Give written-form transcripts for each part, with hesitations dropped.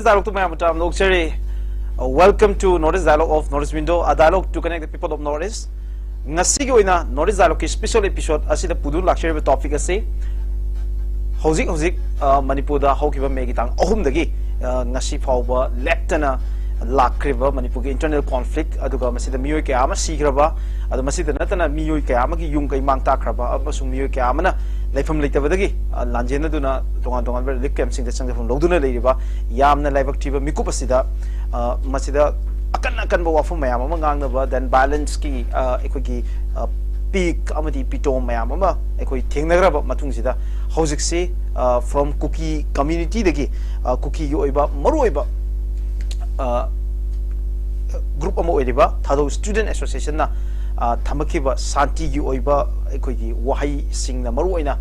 Notice dialogue to my amateur Noksheri. Welcome to Notice Dialogue of Notice Window, a dialogue to connect the people of Notice. Ngasi oina Notice Dialogue special episode asida pudun laksheri topic ase. Hozik Manipur da hokiba megi tang ahum dagi ngasi fawba leptana lakriba Manipur ge internal conflict aduga masida miyoi kaya ama sigraba adu masida natana miyoi kaya ama gi yung kai mang takraba abasung miyoi kaya ama na laifam leitabadagi lanjena duna tongan ber lik camp sing de changja phon loduna leiriba yamna laibak tiba mikup asida masida akan ba wafum mayam ama ngang na ba then balance ki ekogi peak amadi pitom mayam ama ekoi thengnagraba matung sida hozik se from Kuki community dagi Kuki gi oiba maru oiba group ama oiriba thado student association na thamakiba santi gi oiba ekoi wahai sing na maru oina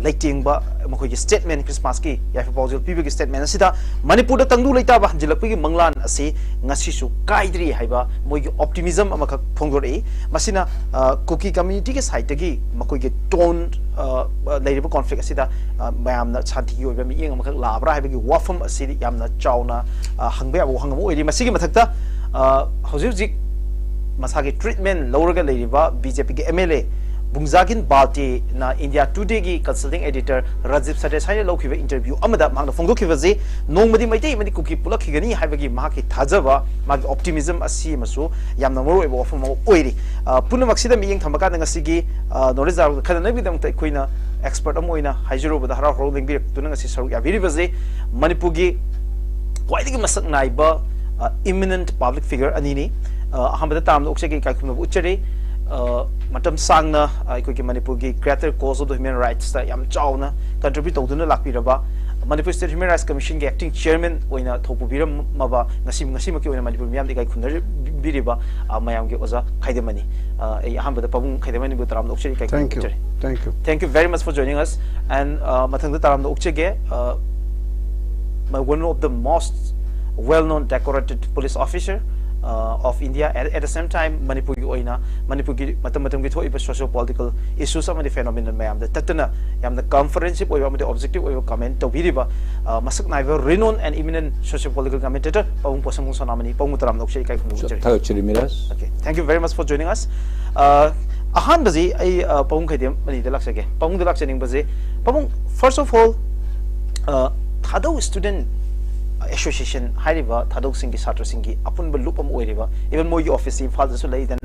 lighting ba makoi statement Christmas ki ya proposal pibi ki statement asida Manipur da tangdu leita ba jilakpi gi manglan ase ngasi su kaidri haiba moi gi optimism ama ka phongdori masina Kuki community ke side gi makoi gi tone leiriba conflict asida mayamna santi gi oiba mi yeng ama ka labra haiba gi wafam asidi yamna chauna hangbe abu hangamo oiri masigi mathakta hojik masagi treatment lower leiriba BJP ke MLA Bungzagin Balti na India Today gi consulting editor Rajiv Satesai lokiba interview amada mangna phongdokibaje nongmadi maitei mani Kuki pulakhigani haibagi mahaki thajaba magi optimism asi masu yamna moro ebo ofam oiri punamaksida miyeng thamaka ngasigi knowledge dar khadana bidam tai koina expert amoina haijuro bada hara holding bi tunanga si saru ya biribaje Manipur gi kwaidigi masak naiba imminent public figure anini ahambada tamna oksegi kaikhumna uchari matam sangna aikoki Manipur gi greater cause of the human rights ta yam chauna contribute tawduna lakpiraba Manipur State Human Rights Commission ge acting chairman oina thopubiram maba ngasi maki oina Manipur miyam de kai khunnar biriba mayam ge oza khaidemani ei ahambada pabung khaidemani bu taram okcheri kai thank you very much for joining us and mathang da taram okchege one of the most well known decorated police officer of India at the same time Manipur gi oina Manipur gi matam gi thoi socio political issues amadi phenomenon mayam da tatna yamna comprehensive oiba amadi objective oiba comment to biriba masak naiba renowned and eminent socio political commentator Pawung Potshangbam Sonamani Pawung Taram Nokshei kai khunu Miraj. Okay, thank you very much for joining us. Ahan bazi ai Pawung khaidem mani da laksage Pawung da laksening bazi Pawung first of all thado student association hariba thadok singi satra singi apun lupam oiriba even moi office in father so lay then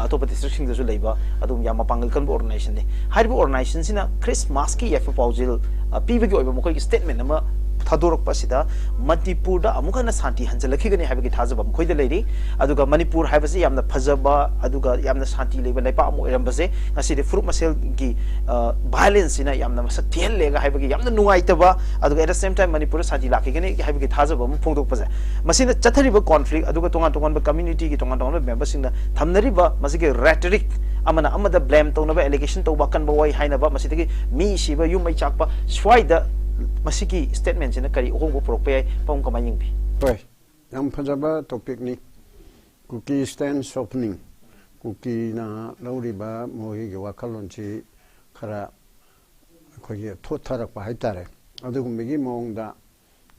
top district sing so leiba adum yama pangal kan organization ni hariba organization sina Christmas ki yafu paujil pibe gi oiba mokoi statement ama thadorok pasida Manipur da amukana santi hanjalakhi gani haiba gi thajaba mokoi da leiri aduga Manipur haibase yamna phajaba aduga yamna santi leiba leipa amu erambase ngasi de fruit masel gi violence ina yamna masak thel lega haiba gi yamna nuaitaba aduga at the same time Manipur santi lakhi gani haiba gi thajaba mu phongdok pase masina chathariba conflict aduga tongan ba community gi tongan ba members singna thamnariba masigi rhetoric amana amada blame tonaba allegation toba kan ba wai hainaba masitagi mi siba yumai chakpa swaida masiki statement sina kari ohong go propay pawung kamaying bi oi yam phajaba topic ni Kuki stands opening Kuki na lauriba mohi ge wakalon chi khara khoi thotharak pa haitare adugumigi mongda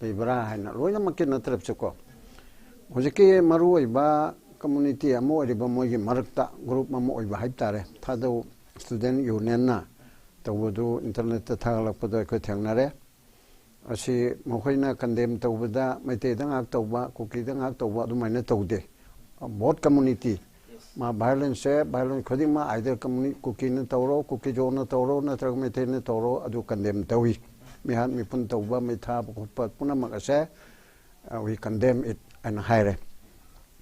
leibra haina loina makin natrap chko hojike maru oiba community amo riba mogi marakta group amo oiba haitare thado student union na tawdu internet ta thagalak pado ko thangnare asi mohoina condemn tawbada maite dangak tawba Kuki dangak tawba dumaina tawde both community ma violence khodi ma either community Kuki na tawro Kuki jo na tawro na trag maite na tawro adu condemn tawi mihan mi pun tawba mai tha ko puna magase we condemn it and hire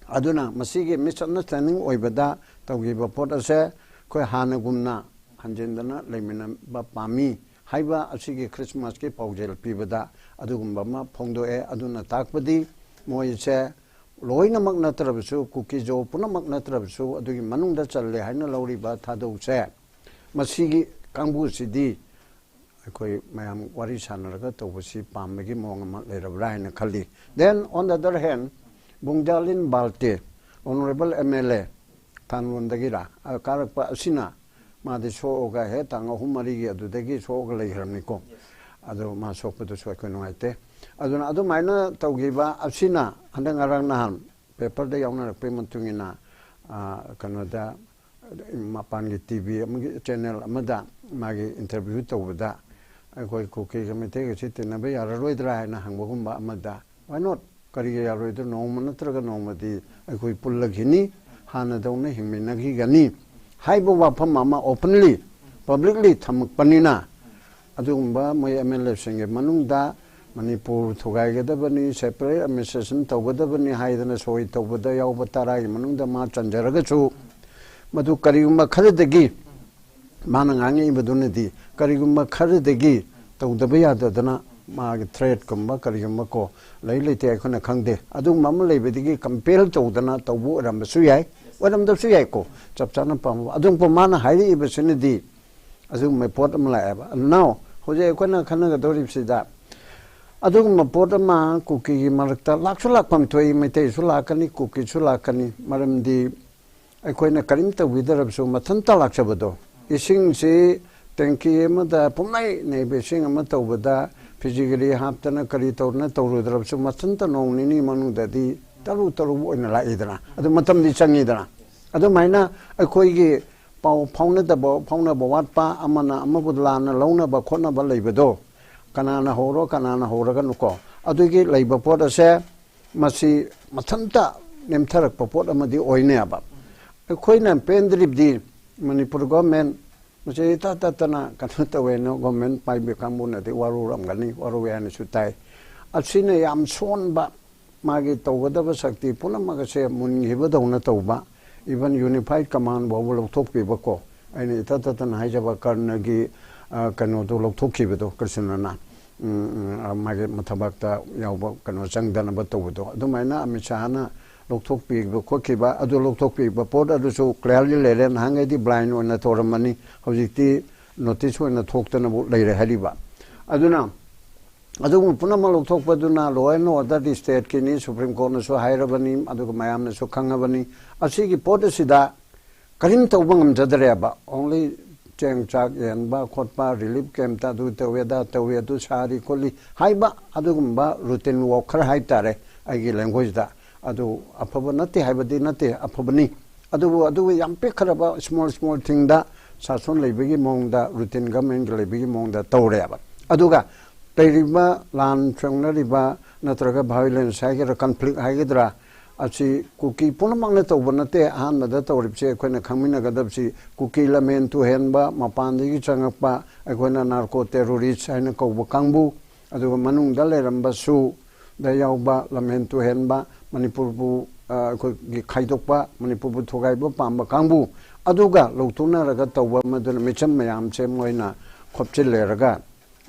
aduna masigi misunderstanding oibada tawgi ba pot ase koi hanagumna hanjendana leimina ba pami haiba asigi Christmas ke paujel pibada adugumba ma phongdo e aduna takpadi moise loina mak natrabusu Kuki jo puna mak natrabusu adugi manungda challe haina lauri ba thado se masigi kangbu sidi koi mayam wari sanaraga tawbusi pamegi mongama lerabra haina khali then on the other hand Bungjalin Balti honorable MLA Tanwondagira karakpa asina madi soga he tanga humari gi adudagi soga leihramni ko ado ma sokpadu so ko noite aduna adu maina tawgiba asina handang arang nahan paper da yauna pe mantungina kanada mapan gi tv amagi channel amada magi interview tawda akoi Kuki Commentator ga sitina be yarroidra na hangbagumba amada why not kari ga yarroidu no manatraga no madi akoi pullagini hana dauna himminagi gani haibo wafam ama openly publicly thamakpanina adugumba moy MLA singe manungda manipur thogaigadabani separate administration tawgadabani haidana soi tawbada yawba tarai manungda ma chanjaraga chu madu karigumba kharadagi mana ngangi ibadunadi karigumba kharadagi tawdaba yadadana ma threat kumba karigumba ko lai leite akhona khangde adung mam leibedigi compel tawdana tawbu rambasu yai wadamda su yai ko chapchana pam adung pamana hairi ibasinidi adung me pot amla aba now hoje akhona khana ga doripsida aduguma pot ama Kuki marakta laksulak pam thoi mete sulakani Kuki sulakani maramdi aikoina karimta widarabsu mathanta laksabado ising si tanki amada pumai neibe sing ama tawbada physically haptana kari tawna tawrudrabsu mathanta nongnini manudadi taru oina laidana adu matamdi changidana adu maina aikoigi pau phauna watpa amana amabudlana launa ba khona ba leibado kanana horo kanana horaga nuko adugi leiba pot ase masi mathanta nemtharak pot amadi oine aba khoina pendrip di manipur government mase tatana kanata weno government pai be kambuna de waruram gani waru yana sutai asine yam son ba magi tawgada sakti punamaga se mungiba dawna tawba even unified command bawul thok pe bako aini tatana haijaba karnagi kano to lok thoki bedo krishnana mage mathabakta yawba kano changdana batobudo adumaina amichana lok thokpi be khokiba adu lok thokpi ba pod adu so clearly leren hangai di blind ona toramani hojikti notice ona thoktana bu leire haliba aduna adu punama lok thokpaduna law and order di state kini supreme court na so hairabani adu mayam na so khangabani asigi pod sida karim tawbangam jadareba only cheng chak yen ba khotpa relief camp ta du taweda tawedu sari koli haiba adugumba routine work khar haitare agi language da adu afaba nate haibadi nate afabani adu yam pe kharaba small thing da sason leibigi mongda routine government leibigi mongda tawre aba aduga tayriba lan chongnariba natraga violence hagira conflict hagidra achi Kuki punamangna tawbanate ahanmada tawripse akoina khangmina gadabsi Kuki lamen tu henba mapandigi changakpa akoina narco terrorist haina kawba kangbu aduga manungda leramba su da yawba lamen tu henba manipur bu gi khaidokpa manipur bu thogaiba pamba kangbu aduga lotuna raga tawba maduna mecham mayam che moina khopchil leraga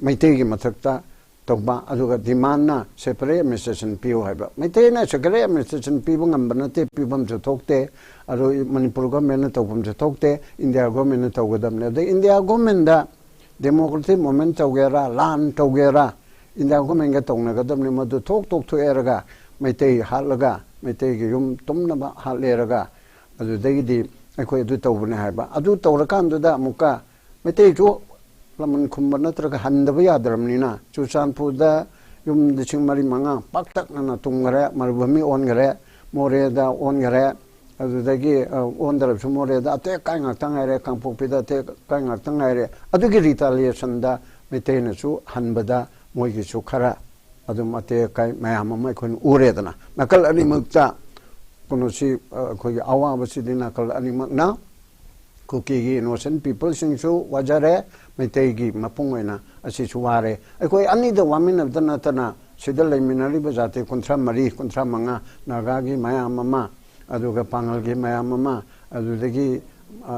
maitegi mathakta tawba aduga dimana separate administration piu haiba maitena separate administration piu ngambanate pibam je thokte aro manipur government tawbam je thokte India government tawgadamne de India government da democratic movement tawgera lan tawgera India government ga tawnagadamne madu thok thoeraga maitei halaga maitei gi yum tumnaba haleraga adu degidi akoi adu tawbne haiba adu tawrakanduda muka maitei jo laman khumba natraga handaba yadramnina Chusanpurda yum dishing mari manga paktak nana tungare marubhumi ongare moreda ongare adudagi ondarab sumoreda ate kai ngaktangaire kangpokpida te kai ngaktangaire adugi retaliation da metena su hanbada moigi su khara adum ate kai mayam ma khon uredana nakal ani mukta konosi khoi awa basidina kal ani makna Kuki gi innocent people sing su wajare maitegi mapungoina asi suware akoi ani da wamin abdana tana sidal leminari bajate kontra mari kontra manga nagagi maya mama aduga pangal gi maya mama adudagi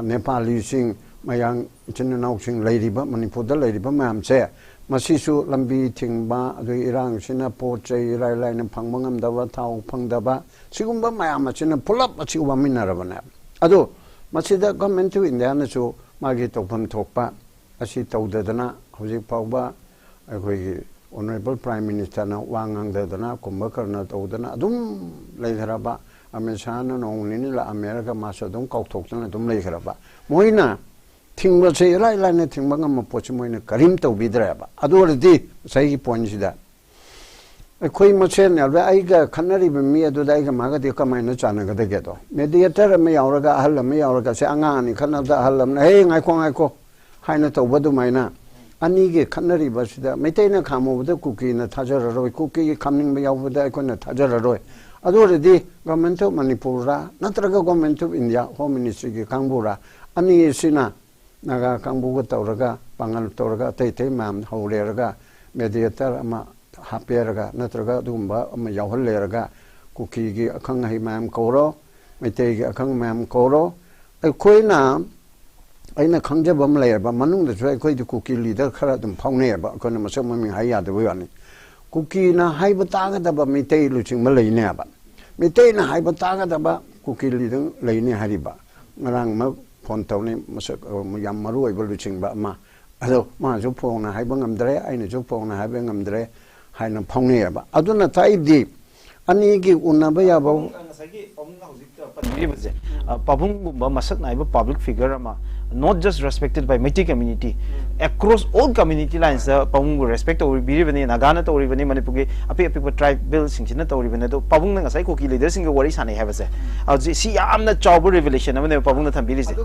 nepali sing mayang chinnaw sing leiriba manipurda leiriba mayam che masisu lambi thingba adu irang sina pochei rai lai na phangmangam dawa thau phangdaba sigumba mayam china pulap achi waminarabana adu masida government to India na so magi tokpam thokpa asi tawdadana hojik pawba akoi honorable prime minister na wangang dadana kumbakarna tawdana adum leitharaba amesana nongni la America masa dum kauthokna dum leitharaba moina thingba se rai lai na thingba ngam pochi moina karim tawbidraba adordi sai point sida कोई मसेन यार आइगा खन्नरी मी अदुदा आइगा मागदि कमाइना चानगदगे दो mediator मे यावरगा अहल मे यावरगा से अंगानी खन्नदा अहल हे ngaiko हाइना तौबदु माइना अनिगे खन्नरी बसिदा मेटेना खामोबदा कुकी ना थाजररोय कुकी खामनिंग मे यावबदा आइकोना थाजररोय अदोरेदि गवर्नमेंट ऑफ मणिपुर नत्रगा government of India home ministry की कांगबुरा अनि सिना नागा कांगबुगा तौरगा पांगल तौरगा तैतै माम हौरेरगा मेडिएटर अमा हापेरगा नत्रगा दुंबा अमा यावहलेरगा कुकी की अखंग है मैम कौरो मैते की अखंग मैम कौरो अखोइना अइना खंगजबम लेबा मनुंगदसु अखोइ कुकी लीडर खरा दुम फाउनेबा अखोना मसक ममिंग हाइ यादबो यानी कुकी ना हाइबा तागदबा मैते लुचिंग म लेनेबा मैते ना हाइबा तागदबा कुकी लीडर लेने हारिबा ngरang ma phone tawni masak yam maru oiba luchingba ma ado ma ju phone haiba ngamdre aina ju phone haiba ngamdre haina phongni ba aduna taibdi ani gi unaba ya ba ngasagi pamung hauzik panri base pabung ba masak naiba public figure ama not just respected by Metis community across all community lines pabung respect or biribani nagana to ribani manipugi api api tribal singchina to ribani to pabung na ngasai ko ki leader sing wari sane have se si amna chawbu revelation amane pabung na thambiri se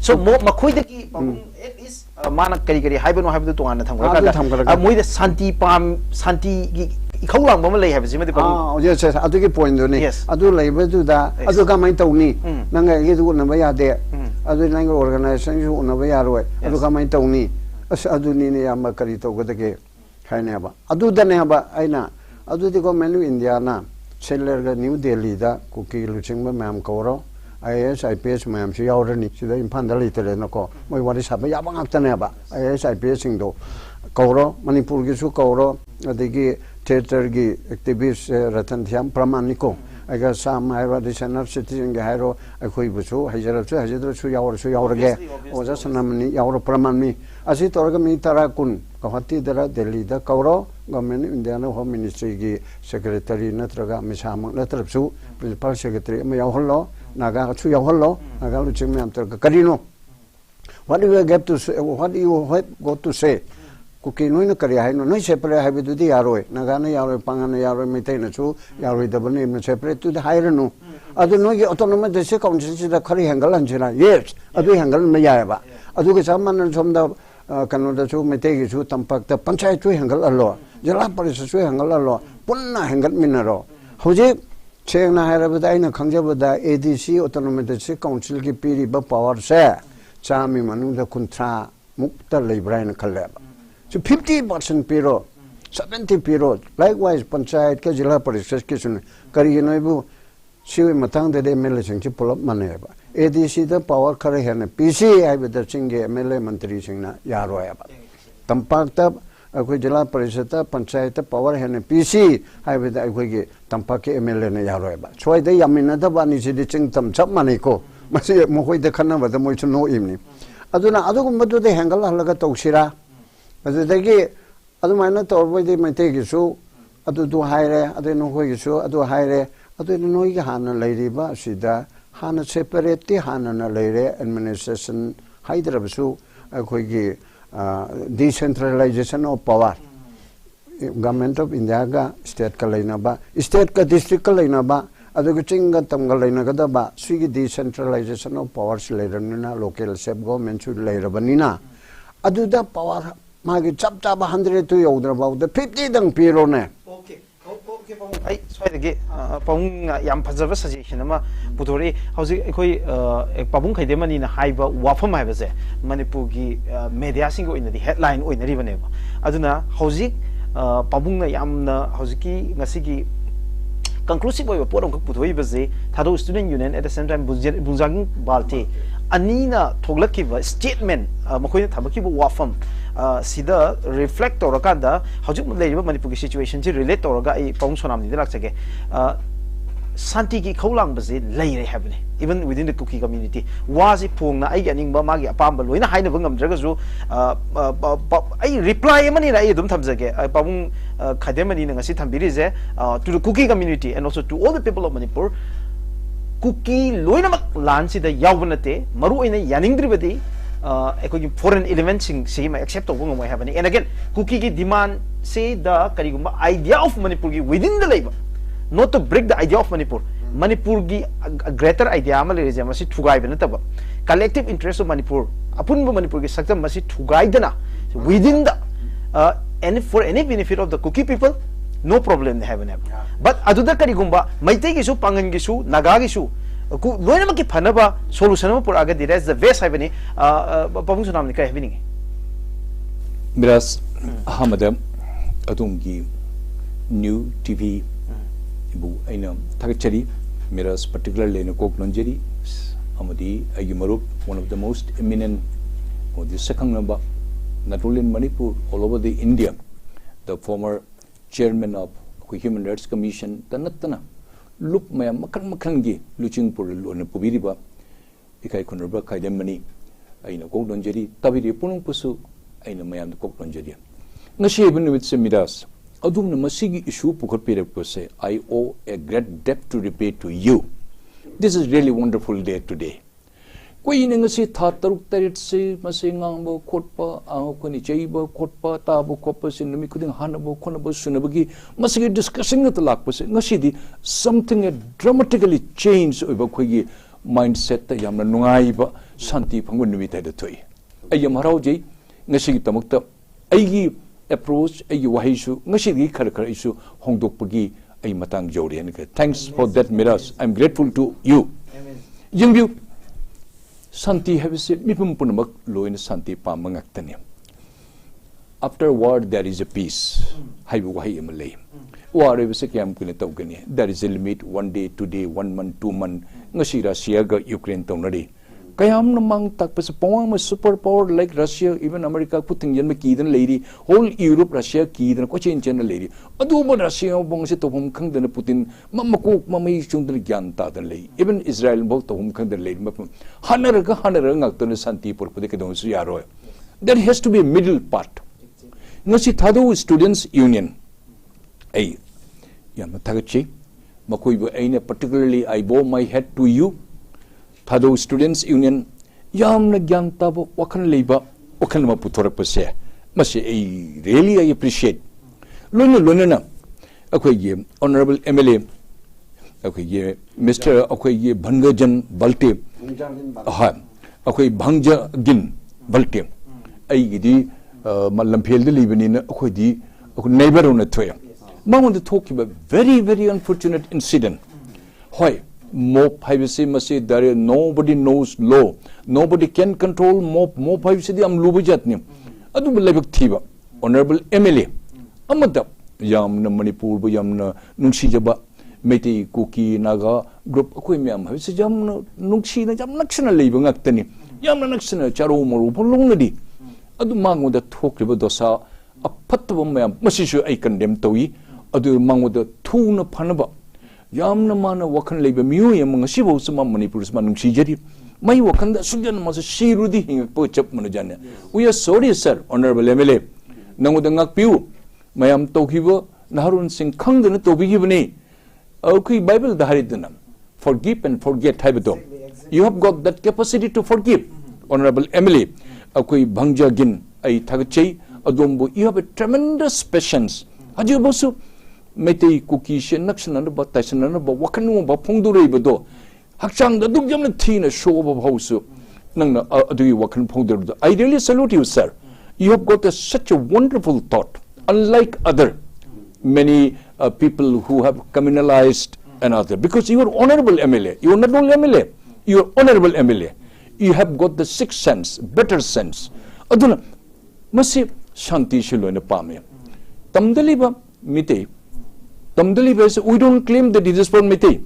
so mo makhoi de ki pabung it is mana kari kari haibano haibdu to ana thamga moi de santi pam santi gi ikhaulang ba ma lei have se me pabung yes yes adu ki point do ni adu leiba du da adu ka mai tawni nanga gi du na ba ya de adu nang organization ju na ba ya roi adu ka mai tawni as adu ni ne ya ma kari to ga de ke khaine ba adu da ne ba aina adu di government India na seller ga New Delhi da kuki luching ba mam ko IAS IPS mam si yaw ni sida impan da litere na ko moi wari sa ba ya ba ngap ta ne ba IAS IPS sing do ko manipur gi su ko adigi theater gi activist ratan thiam pramaniko aga sam hairo additional citizen ga hairo akhoi busu hajara su yaw ge oja sanamani yaw pramani asi torga mi tara kun kahati dara Delhi da ko government India na home ministry gi secretary natraga misam natrapsu principal secretary ma yaw hollo naga su yaw hollo naga lu chim am tor karino what do you get to say, what do you go to say kuki noi na kari hai no noi separate hai bidu di yaroi naga na yaroi pangana yaroi mitai na chu yaroi da bani na separate tu hai ranu adu noi ge autonomous desi council si da khari hangal anjira yes adu hangal ma ya ba adu ke saman som da kanu da chu mitai ge chu tampak da panchayat chu hangal allo jala parishad chu hangal allo punna hangal minaro hoji cheng na hai ra ba aina khangja ba da ADC autonomous desi council ki piri ba power se chami manu da kuntra mukta leibrai na khalle ba 50% piro, 70 piro. Likewise, panchayat ke jila parishad ke sun kari noibu siwe matang de MLA singchi pull maneba. ADC the power kare hane PC ai beda singe MLA mantri singna yaro aba. Tampak ta akoi jila parishad ta panchayat power hane PC ai beda akoi ge tampak ke MLA na yaro aba. Choi de yamina da bani si de ching tam chap maniko. Masi mohoi de khana ba da moi chu no imni. Aduna adugumadu de hangal halaga toksira. ಅದಕ್ಕೆ ಅದು ಮೈನ ತೋರ್ಬೈದೆ ಮೈತೆಗಿಸು ಅದು ದು ಹಾಯ್ರೆ ಅದೇನು ಹೋಗಿಸು ಅದು ಹಾಯ್ರೆ ಅದು ನೋಯಿಗೆ ಹಾನ ಲೈರಿಬ ಸಿದ ಹಾನ ಸೆಪರೇಟ್ಟಿ ಹಾನನ ಲೈರೆ ಅಡ್ಮಿನಿಸ್ಟ್ರೇಷನ್ ಹೈದರಬಸು ಅಖೋಯಿಗೆ decentralisation of power government of India ಗ ಸ್ಟೇಟ್ ಕ ಲೈನಬ ಸ್ಟೇಟ್ ಕ ಡಿಸ್ಟ್ರಿಕ್ಟ್ ಕ ಲೈನಬ ಅದಕ್ಕೆ ಚಿಂಗ ತಮ್ಗ ಲೈನಗದಬ ಸಿಗಿ ಡಿಸೆಂಟ್ರಲೈಸೇಷನ್ ಆಫ್ ಪವರ್ಸ್ ಲೈರನಿನ ಲೋಕಲ್ ಸೆಬ್ ಗವರ್ನಮೆಂಟ್ ಸು ಲೈರಬನಿನ ಅದುದ ಪವರ್ मागे चप चप 100 to yodra 50 dang piro ne okay pamung ai swai de pamung yam phajaba suggestion ama puthori hauji khoi pamung khaide mani na haiba wafam haiba se manipur gi media sing oina di headline oina ri bane ba aduna hauji pamung na yam na hauji ki ngasi gi conclusive oiba poram ko puthoi ba je thado student union at the same time bunjang balte anina thoglaki ba statement makoi na thabaki ba wafam sida reflect torakanda hajuk leiba manipur ki situation ji relate toraga ai pong sonam ni lak chage santi ki khaulang baje leire habne even within the Kuki community was pong na ai aning ba magi apam ba loina haina bangam jaga ju ai reply mani na ai dum thamjage pong khademani na ngasi thambiri je to the Kuki community and also to all the people of Manipur Kuki loina mak lan si da yawbanate maru ina yaningdribadi foreign elements accept and again Kuki ki demand say the karigumba idea of Manipur within the labor, not to break the idea of Manipur. Manipur gi a greater idea Malaysia masi thugai benataba collective interest of Manipur upon Manipur gi sakta masi thugai dana within the and for any benefit of the Kuki people, no problem they have. But aduda karigumba maite gisu pangan gisu naga gisu loina maki phanaba solution pur aga di that's the best haveni pabung sunam ni kai haveni Miraj Ahmad adumgi new TV ibu aina thagachari Miraj particularly in Kok Nonjeri amadi agimarup one of the most eminent or the second number not only in Manipur all over the India, the former chairman of Human Rights Commission tanatana look mayam makan looking for on Pubiriba Ikai Kunraba Kaidemani aina Kok Nonjeri tabiri punung pusu aina mayam the Kok Nonjeri Nashi even with Miraj adum na masigi issue pukar pere pose I owe a great debt to repay to you. This is really wonderful day today. Koi ne ngasi tha taruk tarit se masingang bo khotpa ang ko ni cheiba khotpa ta bo khotpa sin mi kuding hanabo khonabo sunabagi masigi discussing na talak pose ngasi di something dramatically changed over koi mindset ta yamna nungai ba shanti phangun numi ta da thoi ayam harau jei ngasi gi tamakta aigi approach aigi wahisu ngasi gi khar khar isu hongdok pagi ai matang jori an ka thanks for that Miraj I'm grateful to you yingbu Santi have said, Mipum Punamak, Loin Santi Pamangactani. After war, there is a peace. Haiwahi Malay. War is a camp Kunatogani. There is a limit 1 day, 2 day, 1 month, 2 months. Nashira Siaga, Ukraine Tonari. Kayam Namang Takpas Pong, a superpower like Russia, even America putting Yanmakidan lady, whole Europe, Russia, Kidan, Cochin General lady. Aduba Russia, Bongset of whom Kang than Putin, Mamako, Mamma Chundra Gyanta than lay. Even Israel, both of whom Kang the lady. Hanaranga Santi for Pudikadon Siaro. There has to be a middle part. Nasitado Students Union. A Yamatagachi, Makuibu Aina, particularly I bow my head to you. Thado Students Union Yamna Gyanta Wakan Labor Wakanama Putorapase. Must I really I appreciate. Luna okay, Honorable MLA okay, Mr. Okay, Bangajan Balte okay, Bangja Gin Balte. I gidi Malampel the Libanin okay, the neighbor on a toy. Mom to talk about very, very unfortunate incident. Why? Mob privacy must say there nobody knows law. Nobody can control mob privacy. I'm Lubajatnim. Adu Labak Tiva, Honorable MLA. Amada Yamna Manipur, Yamna Nunshijaba, Meti, Kuki, Naga, Group Aquimiam. I said Yamna Nunshi, Jam National Labor Actani. Yamna National Charomo, Polongadi. Adu Mango the talk about Dosa, a Patabam, Masishu I condemn Toi, Adu Mango the Tuna Panaba. Yamna mana wakan labor mu yang Shivo sama Manipur manung sijari. Mai wakan da sujan masa shirudi hingga pocap manujanya. We are sorry sir, Honorable MLA. Nangudangak piu mayam tokibo Naharun Singh Kang dana tobigi bani. Okay, Bible daharidana. Forgive and forget habitum. You have got that capacity to forgive, Honorable MLA. Okay, Bangja Gin ay tagachay adombo. You have a tremendous patience. Haji bosu. Mete Kuki shen nakshan ba taishan ba wakanu ba pongdure bado hakchang da dug jamna thina show of house nang adu wakan pongdur. I really salute you sir. You have got such a wonderful thought, unlike other many people who have communalized another, because you are honorable MLA. You are not only MLA, you are honorable MLA. You have got the sixth sense, better sense. Aduna masi shanti shilo na pame tamdaliba mite. We don't claim that it is for Miti.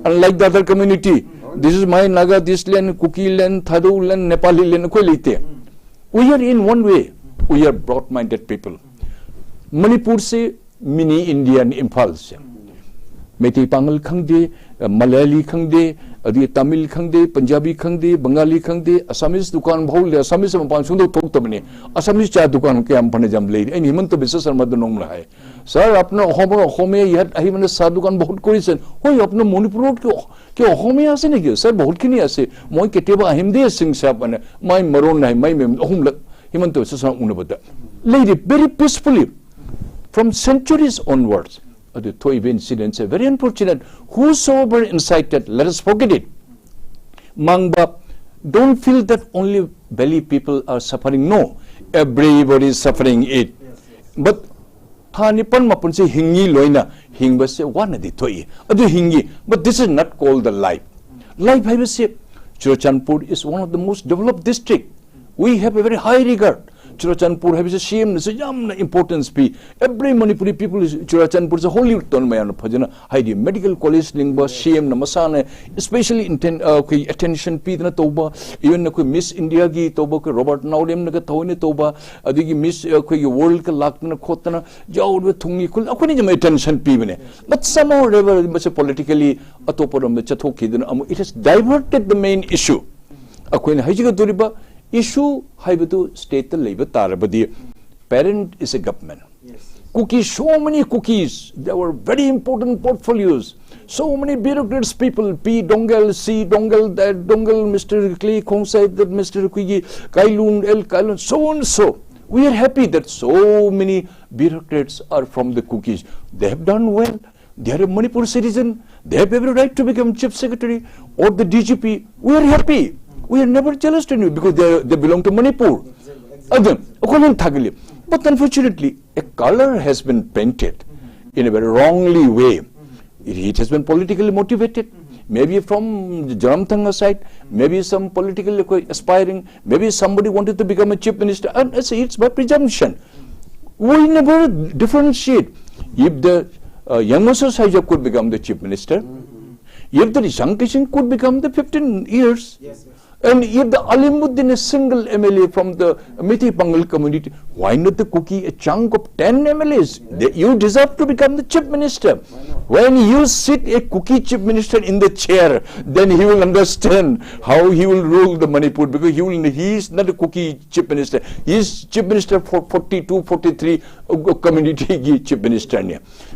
Unlike the other community, this is my Naga, this land, Kuki land, Thadu land, Nepali land, Kwelite. We are in one way, we are broad-minded people. Manipur se mini Indian impulse. Meitei Pangal khangde, Malayali khangde, adi Tamil khangde, Punjabi khangde, Bengali khangde, Assamese dukan bhaul le Assamese mapan sundo thok tabne. Assamese cha dukan ke am phane jam le. Ai himant to bisa sarmad nong la hai. Sir apna home yat ahi mane sa dukan bahut korisen. Hoi apna Manipur ke home ase ne ke sir bahut kini ase. Moi keteba ahimde sing sa pane. Mai maron nai mai mem hum lak himant to bisa sarmad unabada. Lady very peacefully from centuries onwards. The Toive incidents are very unfortunate. Whosoever incited, let us forget it. Mangba, don't feel that only Bali people are suffering. No, everybody is suffering it. But Thanipan Mapunse Hingi Loina, Hingbase one of the Toi. Adu Hingi, but this is not called the life. Life, I will say, Churachandpur is one of the most developed districts. We have a very high regard. Churachandpur has a shame, importance. Every Manipuri people is Churachandpur is a holy ton mayan Pajana, Heidi medical college lingua, shame, Namasana, especially attention P na Toba, even Miss India gi Toba, Robert Naudem Nagatoni Toba, Adigi Miss World Lakna Kotana, Jaud with Tungi, Akunijam attention P. But somehow, politically, a toporum the Chatoki, it has diverted the main issue. Aquin Hajiga Duriba. Issue Haibutu state the labor tarabadi. Parent is a government. Cookies, so many cookies. There were very important portfolios. So many bureaucrats, people, P. Dongal, C. Dongal, that Dongal, Mr. Clay, Kongsai, that Mr. Kuki, Kailun, L. Kailun, so and so. We are happy that so many bureaucrats are from the cookies. They have done well. They are a Manipur citizen. They have every right to become chief secretary or the DGP. We are happy. We are never jealous to you because they belong to Manipur. But unfortunately, a color has been painted in a very wrongly way. It has been politically motivated. Maybe from the Jaramthanga side, maybe some politically aspiring, maybe somebody wanted to become a chief minister. And I say it's by presumption. We never differentiate. If the youngster Sajab could become the chief minister, if the Shankishan could become the 15 years, and if the Alimuddin is single MLA from the Meitei Pangal community, why not the Kuki a chunk of 10 MLAs? You deserve to become the chief minister. When you sit a Kuki chief minister in the chair, then he will understand how he will rule the Manipur, because he is not a Kuki chief minister. He is chief minister for 42, 43 community chief minister.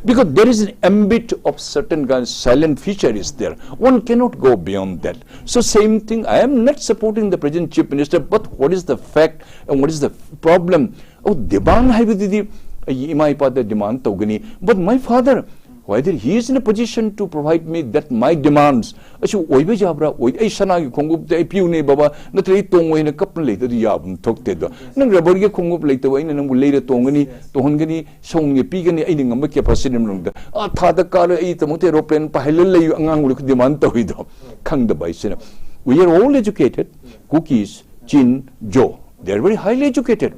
Because there is an ambit of certain kinds, silent feature is there. One cannot go beyond that. So same thing, I am not supporting the present chief minister, but what is the fact and what is the problem? Oh, demand the demand togani. But my father, whether he is in a position to provide me that my demands, so oibe jabra oi ai sana kongup de piu ne baba natri tongoi na kapn le de yabum thokte do nang rubber ge kongup le to ina nang le tongani tohongani song ge pi gani ai ngam ke president nong da a tha da kar ai tamote aeroplane pa helal le angang ul demand to hido khang da bai sina. We are all educated. Cookies, Chin, Joe. They are very highly educated.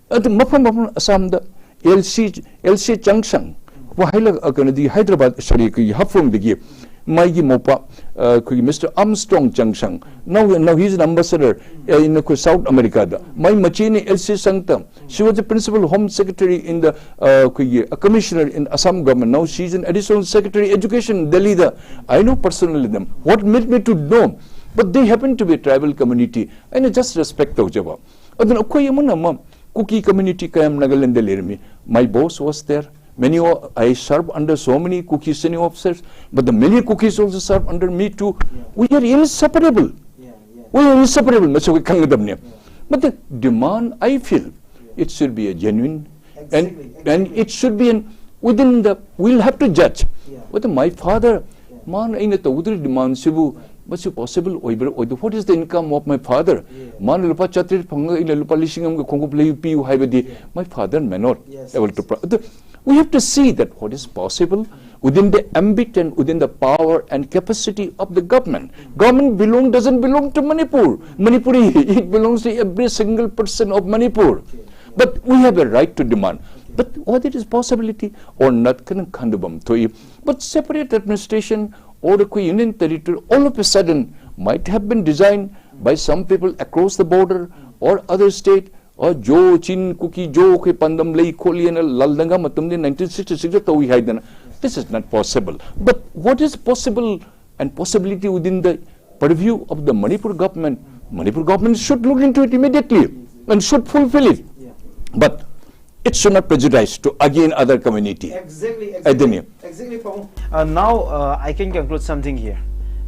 At the Mapam Assam, the LC Junction, Hyderabad, sorry, Hafung the Gip, Maigi Mopa, Mr. Armstrong Junction. Now he's an ambassador in South America. My Machini LC Sanctum. She was the principal home secretary in the commissioner in Assam government. Now she's an additional secretary education, Delhi. I know personally them. What made me to know? But they happen to be a tribal community, and I just respect the Ojaba. Kuki community kayam Nagaland. My boss was there. I served under so many Kuki senior officers, but the many Kukis also served under me too. We are inseparable. We are inseparable. But the demand, I feel, it should be a genuine, and it should be within the. We'll have to judge. But my father, man, I demand Sibu. But it's possible. What is the income of my father? My father may not able to. We have to see that what is possible within the ambit and within the power and capacity of the government. Government doesn't belong to Manipur. Manipuri, it belongs to every single person of Manipur. But we have a right to demand. But whether it is possibility or not, but separate administration or the union territory all of a sudden might have been designed by some people across the border or other state, or Joe, Chin, Kuki, Joe, Pandam, Lay, Kolian, Laldanga, Matumdi, 1966, This is not possible. But what is possible and possibility within the purview of the Manipur government? Manipur government should look into it immediately and should fulfill it. But it should not prejudice to again other community. Exactly. Exactly. Now I can conclude something here.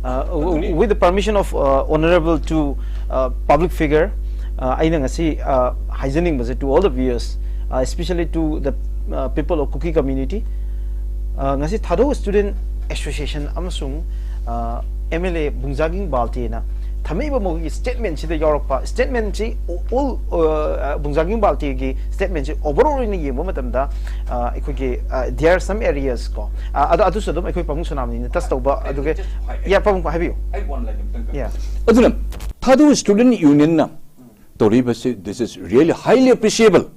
With the permission of honorable to public figure, I think hygienic was to all the viewers, especially to the people of Kuki community. Ngasi Thado Student Association amasung MLA Bungjaging Balti na Thameba Mogi statement chi the Europe statement chi all Bungjaging Balti gi statement chi overall in the Momatamda there are some areas ko adu so dum ekoi pamung sunam ni tas toba aduge yeah pamung have you I one like him. yeah Aduna Thado Student Union na Tori basi this is really highly appreciable.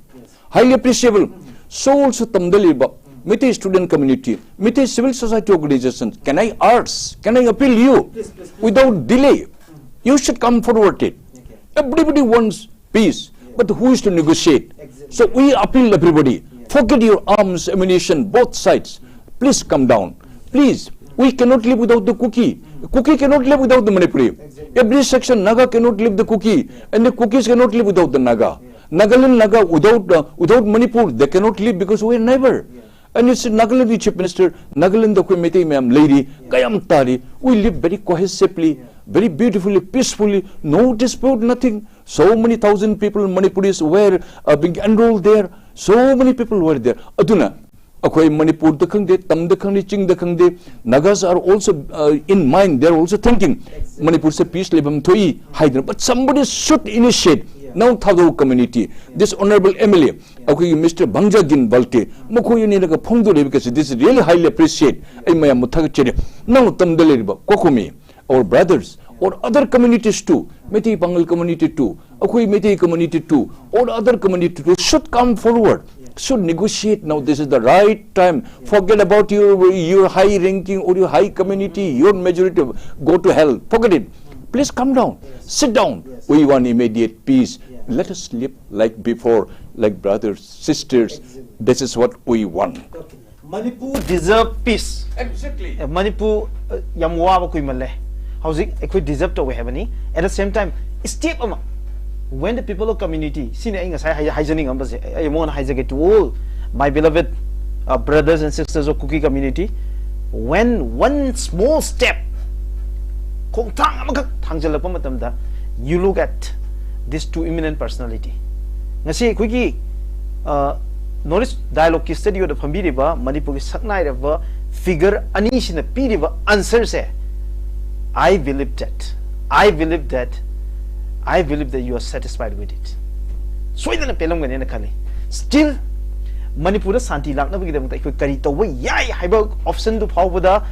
Highly appreciable. So also Tamdaliba Mete student community, Mete civil society organizations, can I ask, can I appeal you without delay? You should come forward it. Everybody wants peace, but who is to negotiate? So we appeal everybody, forget your arms, ammunition, both sides. Please come down. Please, we cannot live without the Kuki. Kuki cannot live without the Manipuri. Every section, Naga cannot live the Kuki, and the Kukis cannot live without the Naga. Nagaland Naga without Manipur, they cannot live because we are neighbor. And it's Nagaland Chief Minister, Nagaland the Committee, ma'am, lady, Kayam Tari. We live very cohesively, very beautifully, peacefully, no dispute, nothing. So many thousand people, Manipuris were being enrolled there. So many people were there. Aduna, Akwai Manipur the Kangde, Tam the Kangde, Ching the Kangde, Nagas are also in mind, they're also thinking Manipur se peace lebam thoi Hydra. But somebody should initiate. Now Thado community, this honorable MLA, Mr. Bangjagin Balte, Mokoyani like a Pondo because this is really highly appreciated. Now Tamdaliba, Kokumi, our brothers, or other communities too, Meti Bangal community too, Akui Meti community too, or other community too, should come forward, should negotiate. Now this is the right time. Forget about your high ranking or your high community, your majority, go to hell. Forget it. Please come down, sit down. We want immediate peace. Let us live like before, like brothers, sisters. This is what we want. Manipur deserve peace. Exactly. Manipur yamwa kui male. Housing equi deserve to we have any. At the same time, step when the people of community see hygienic I want hygienic to all my beloved brothers and sisters of Kuki community. When one small step you look at these two eminent personality. Ngasi Kuki notice dialogue ki study of the Pambiriba, Manipur Saknai figure Anish in the Piriba answer say I believe that you are satisfied with it. So then a pelum in a kali. Still Manipur Santi Lakna Karito way yai hyber option to power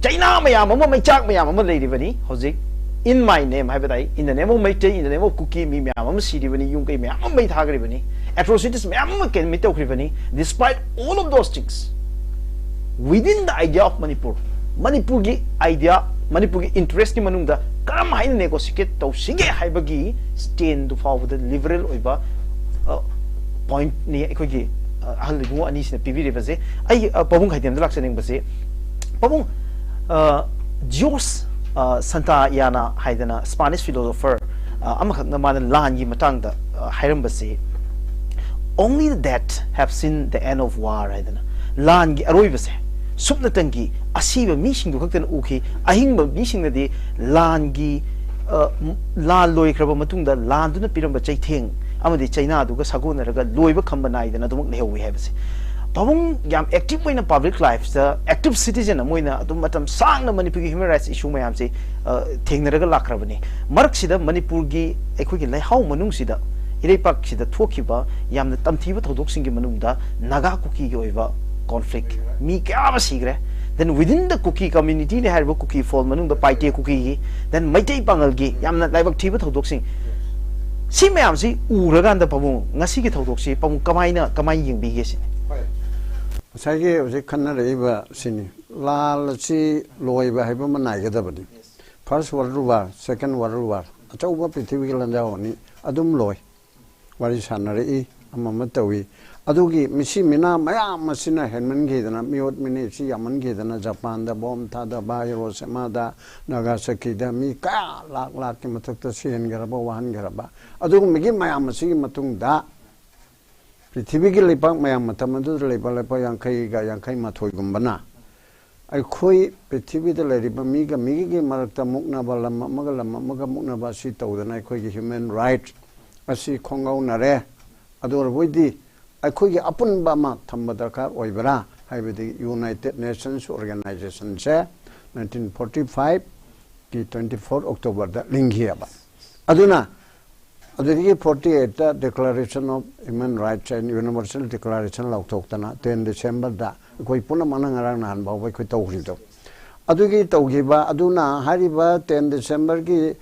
China Mayama, my chak Mayama lady Vani, Jose, in my name, have I, in the name of my in the name of Kuki, Miam, City, when you came, Miam, made Hagrivani, atrocities, Miam can meet Okrivani, despite all of those things. Within the idea of Manipur, Manipurgi idea, Manipurgi interest in Manunda, Karamai negotiate, Toshige Hibagi, stand to forward the liberal over point near Equigi, Halibu, and is in the PV Base, I Pabung had the Laxaning Base, Pabung. Jos Santa Yana Haidana, Spanish philosopher, Amakanaman Langi Matanga, Hirambasi. Only that have seen the end of war, Haidana. Langi Aroivase, Subnatangi, Asiva Mishing to Hotan Uki, Ahimba Mishing the day, Langi La Loi Krabamatunda, Landuna Piramba Chaiting, Amadi China, Duga Saguna, Loiva Kambanai, and Adum we have. Pabung yam active in a public life, the active citizen amoina matam sang na Manipur human rights issue mayam se thengnaraga lakrabani mark sida Manipur gi ekhoi gi laihau manung sida ireipak sida thokiba yamna tamthiba thodok sing gi manungda Naga Kuki gi oiba conflict mi kya ba sigre. Then within the Kuki community they have a Kuki fall manungda paite Kuki gi then Maitei Pangal gi yamna laibak thiba thodok sing si mayam si uraga anda pabung ngasi gi thodok si pabung kamai yingbi gi sin Sagi was a Canada Sini. La Lachi Loiba Hibamanai. First World War, Second World War. A Toba Pitivil and Downy, Adum Loy. What is Hanari? Amamatawi. Adugi, Mishimina, Maya Masina, Henman Gidana, Miot Minichi, Yaman Gidana, Japan, the bomb, Tada, Bayo, Semada, Nagasaki, the Mika, Laki Mataki, and Garaba, one Garaba. Adu Migi Mayamasi Matung da. Typically, Punk Mayamatamaду, Lepa Yankai, Yankai Matoi Gumbana. I koi petivi the lady Bamiga Migi Marta Mukna Balama Magalama Magamuna Basito, then I koi human rights. I see Congo Nare, Ador Widi. I koi upon Bama Tambadaka Oibra, I with the United Nations Organization, 1945, the 24 October, the link here. Aduna, the 48 Declaration of Human Rights and Universal Declaration of Toktana, 10 December, da. Koi puna manangarang nan ba koi tawrito adugi tawgiba aduna hariba 10 December ki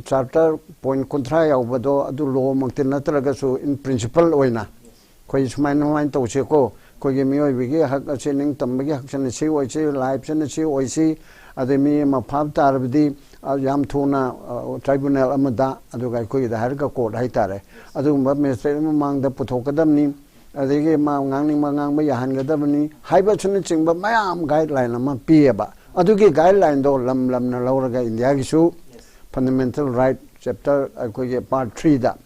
charter point kontra yaubado adu law mangtin natraga so in principle oina koi smain tawse ko koi gi mioi bigi hak achening tambagi hak chan si oi si life chan si oi si ademi ma phab tarbdi yam thuna tribunal amada aduga koi da har ka court hai tare adu ministry mang da puthokadamni adegi ma ngang mayahan gadabani haiba chuni chingba mayam guideline ama pieba adugi guideline do lam na lauraga india gi su fundamental right chapter ko part 3 da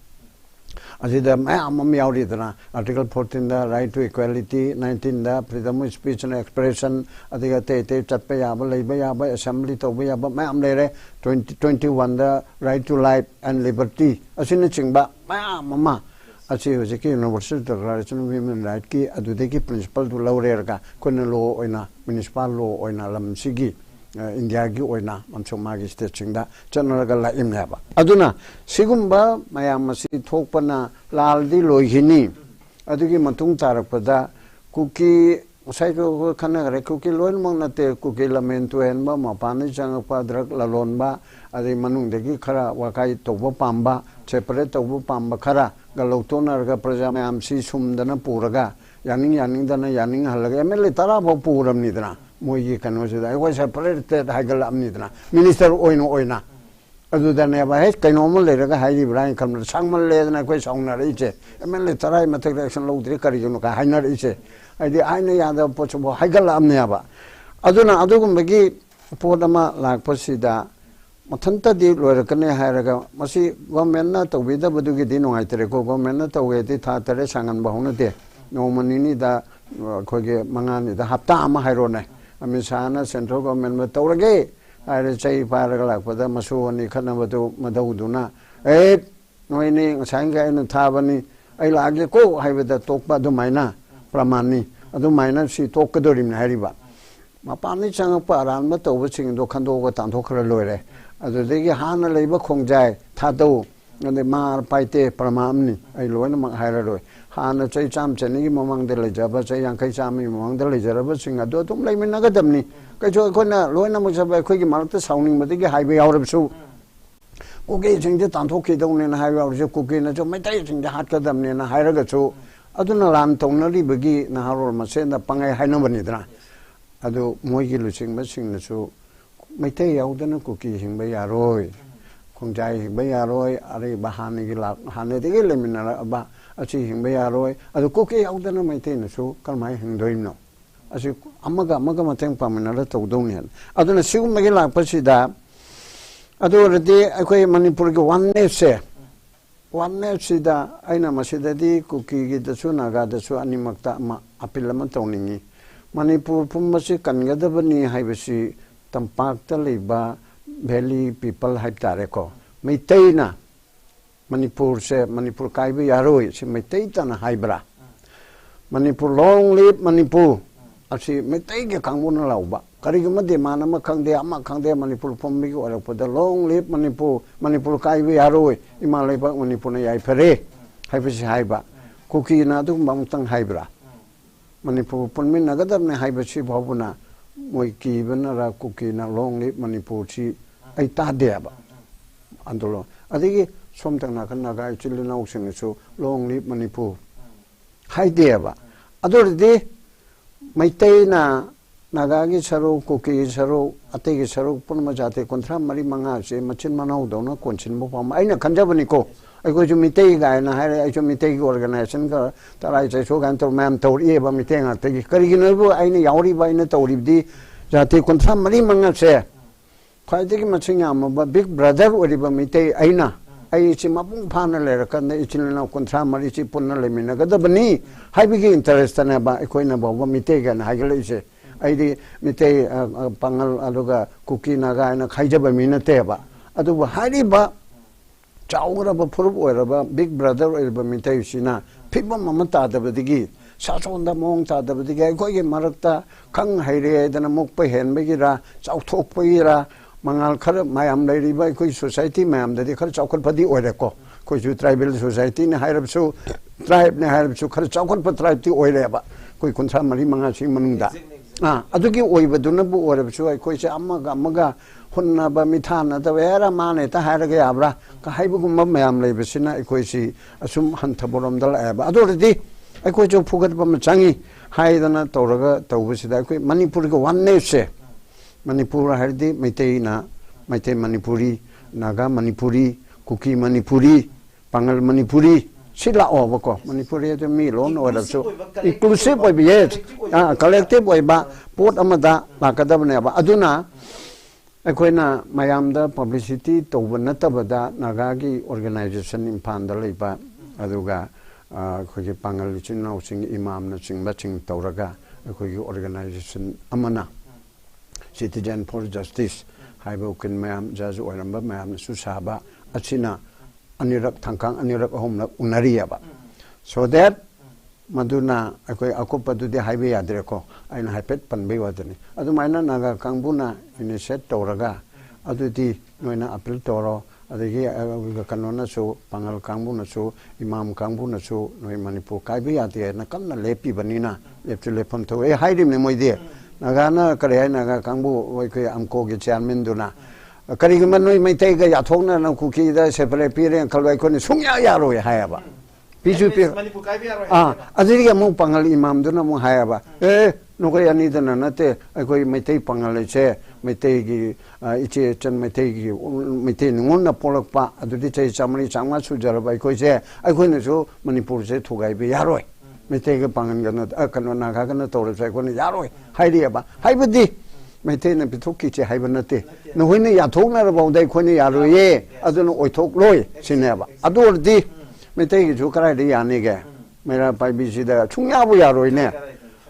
asida mayam am yauri dana article 14 da right to equality 19 da freedom of speech and expression adiga te chatpa yaba leiba yaba assembly to ba yaba mayam lere 2021 da right to life and liberty asina chingba mayam mama Achi Universal Declaration of Human Rights ki adudeki principle to laurerga kone law oina municipal law oina lam sigi India gi oina amsomagi state chingda chanaraga la imnaba aduna sigumba mayamasi thokpana laldi loihini adugi matung tarakpada kuki sai ko khana gare kuki loin mong nate kuki lamen to enba mapani changpa drug lalonba adi manung degi khara wakai toba pamba separate toba pamba khara Galotona Praja Mamsi Sumdana Puraga, Yaning Dana Yaning Halaga, Emily Tarabo Puram Nidra, Moyi Canosa. I was separated Hagalam Nidra, Minister Oina. Other than ever, I can normally Heidi Brian come to Sangman Lay and I question on Riche. Emily Tarai Matriction Low Dricariuka, Haina Riche. I did any other possible Hagalam Neaba. Aduna Adugum Bagi Podama like Posida. Matanta di lorakane hairaga masi government to vida badugi dino aitere ko government to weti thatare sangan bahuna de no manini da khoge mangani da hapta ama hairone amisana central government ma tawrage aire chai paraga lakpada masu ani khana badu madauduna noini sanga ina thabani ai lage ko haibada tokpa du maina pramani adu maina si tokkadorim hairiba mapani changpa ran ma to sing do khando ko tanthokra loire adudegi hana leiba khongjai thado ande mar paite pramamni ai loina mang hairaroi hana chai cham chani mamang de lejaba chai yang kai chami mamang de lejaraba singa do tum lai mina gadamni kai jo khona loina musabai khoi gi malta sauning madigi haibe yaurab su koge jingde tanthokki dongne na haibe yaurje koge na jo maitai jingde hat kadamne na hairaga chu aduna ram tongnari bagi na haror masenda pangai hainabani dra adu moigi luching masing na chu Maitai yaudana kuki hingba yaroi khongjai hingba yaroi ari bahani gi lak hane de gi lemina ba achi hingba yaroi adu kuki yaudana maitai na su kalmai hingdoimno achi amaga mateng pamina la tawdongni aduna sigum gi lak pasida adu redi akoi manipur gi one sida aina masida di kuki gi dasu naga dasu animakta ma apilama tawningi manipur pummasi kangadabani haibasi Tampakta liba valley people hype tareko. Maitai na Manipur se Manipur kaibi yaroi se maitai ta na haibra. Manipur long live Manipur. Asi maitai ke kanguna lauba. Karigama de mana ma kangde ama kangde Manipur pombi ko ara pada long live Manipur. Manipur kaibi yaroi imalai ba Manipur na yai pare. Haibasi haiba. Kuki na tu bangtang haibra. Manipur ponmin nagadam ne haibasi bhabuna. Moi ki benara kuki na long lip Manipur chi ai ta deba andolo adigi somtang na kana ga chili na using so long lip Manipur hai deba ador de maitai na Nagagi saruk, Kuki saruk, Ategi saruk, Punamajate, Contra Mari Manga, Machin Manau, Dona, Conchin Mopam. I know Kanjabanico. I go to Mitega and I to Mitegi organization, that I say so, and to Mam Tori, Eva Mitenga, Karigino, I know Yauri by Natori, Jate Contra Mari Manga say. Quite taking Machingam, but Big Brother, whatever Mite, Aina. I see Mapung Panel, can the Ichino Contra Marici Punalemina, got the Bani, high big interest and about Equina, Mitega and Hagalese. I did Mite Pangal Aluga, Kuki Naga and Kajaba Minateba. Adu Hariba. Chauraba Purba, Big Brother, Mitashina, Pipa Mamata, the Digi, Satonda Monta, the Diga, Goy Marata, Kang Haire, then a Mokpa Hen Begira, South Tokpaira, Mangal Kara, Mayam Lady by Kui Society, Mam, the Dikar Chokopadi Oreco, Kuju Tribal Society, Hirabsu, Tribe, Hirabsu, Karachokot Tribe to Oreba, Kui Contamari Mangachi Manunda. Aduki Oibadunabu or Absu, I Kuisha Amaga. Hunna ba mitana da vera mane ta harage abra ka haibu mam lebesina ikoisi asum hantaborom dal aba adordi aikoi jo fugat ba machangi haidana toraga tawbusida koi manipur ko wanne se manipur hardi meitei na meitei manipuri naga manipuri kuki manipuri pangal manipuri sila oba ko manipuri to mi lon or so inclusive oi yes collective oi ba pot amada bakadabne ba aduna Akwena Mayamda publicity to Natabada Nagagi organization in Pandaliba Aduga Kuki Pangalicino sing Imam Sing Batching Tauraga Kuki organization Amana Citizen for Justice Haibukin Mayam Jaz Oramba Mayam Susaba Achina Anirak Tankang Anirak Home Unariaba. So that Maduna Akupa to the highway Adreco, and Hypet Panbewadani. Adumana Naga Kanguna in a set Toraga, Aduti, Noina Apple Toro, Adi Canona so, Pangal Kanguna so, Imam Kanguna so, no Manipur Kaibiati, and a Kana Lepi Banina, Lepleponto, a hide him, my dear. Nagana, Karianaga Kambu, Amko, Chairman Duna. A Karigaman may take a Yatona and Kuki, separate period, and Kalwakon, Sunya Yaro, Hayaba. Aziriga mo pangal imam do na mo hayaba no kaya ni dana nate akoi metei pangal che metei gi iche chan metei gi metei ngon na polak pa adudi chai chamani changma su jaraba koi che akoi ne so manipur se thugai be yaroi metei ga pangal ga na kanwa na ga na tore sai ko ne yaroi hairi ba haibadi metei na pithuki che haiba nate no hoine ya thok na ra bawdai ko ne yaroi ye aduna oi thok loi sineba adurdi Metegi Jukarai Yanige, Mera Pibisida, Chungabu Yaroine,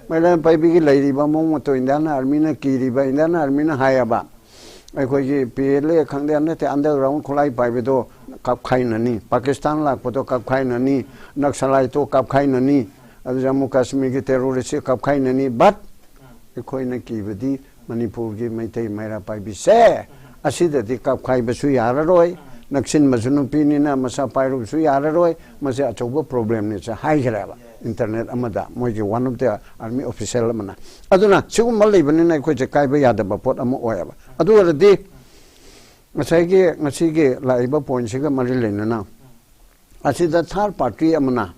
Mera Pibi Lady Bamoto in Dana Armina Kiriba, in Dana Armina Hayaba. I could Pele Kandanate underground Kolai Pibedo, Kapkainani, Pakistan like Poto Kapkainani, Naxalaito Kapkainani, Azamu Kashmir terrorist Kapkainani, but the Koina Kibadi, Manipur give my take Mera Pibi say, I see that the Kapkai Basu Yararoi. Naksin Mazunupinina, Masa Pyro, Suyaroi, Masa Chobo problem is a high grava, Internet Amada, Moji, one of the army official Mana. Aduna, Sumal even in a coach a Kaibaya, but put a more. Adu a day Masagi, Masigi, Laiba Point, Siga Marilena now. I see the third party Amana.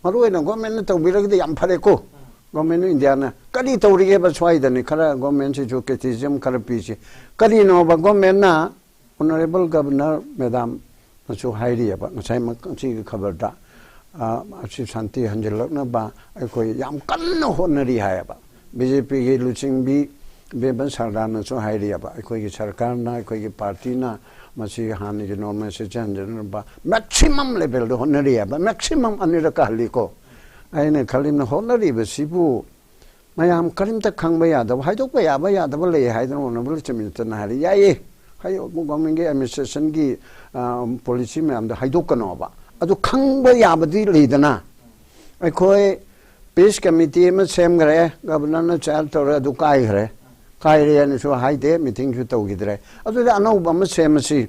Maruena, government of Viragi Ampareco, government Indiana, Kadi Tori gave us why the Nicara government educatism Karapici. Kadi no, but government na. Honorable Governor, Madam Masu Hairi, but Masai Kabarda, Santi Hanjelokna, ba, Yam Kano Honori Hayaba, BJP Lucing B, Beban Sardana, so Hairi, but Sarkana, Partina, Masi Hani, no message and maximum level the Honoria, but maximum under the Kaliko. I know Kalim Honori, but Sibu. Mayam Kalim the Kangbayada, Hydopaya, the Valley, I don't know, Wilson Hari, yea. Hayo government administration gi policy me am da haidokano ba adu khangba yabadi leidana aikoi peace committee me sem gare governor na chal tor adu kai gare kai re ne so haide meeting ju to gidre adu da anau ba me sem si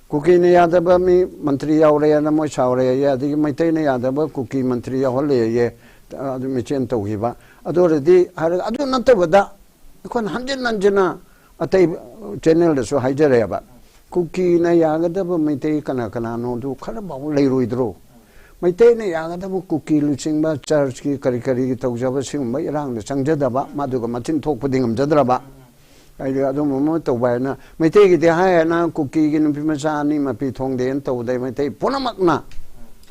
kuki ne yada ba mi mantri yaure na mo chaure ya adi mai tai ne yada ba kuki mantri ya hole ye adu me chen to gi ba adu re di adu nan ta bada kon hanjin nanjina Atai channel so Hijareba. Kuki na Yagadaba Mite Kanakana no do Karabao Leruidro. Maite ne yagadaba kuki luchingba church ki kari tawjaba singba irang de changjadaba maduga machin thokpadi ngamjadraba ai adu momo tawbaina maite gi de ha na kuki gi nupi machani mapi thongde en tawdai maite punamakna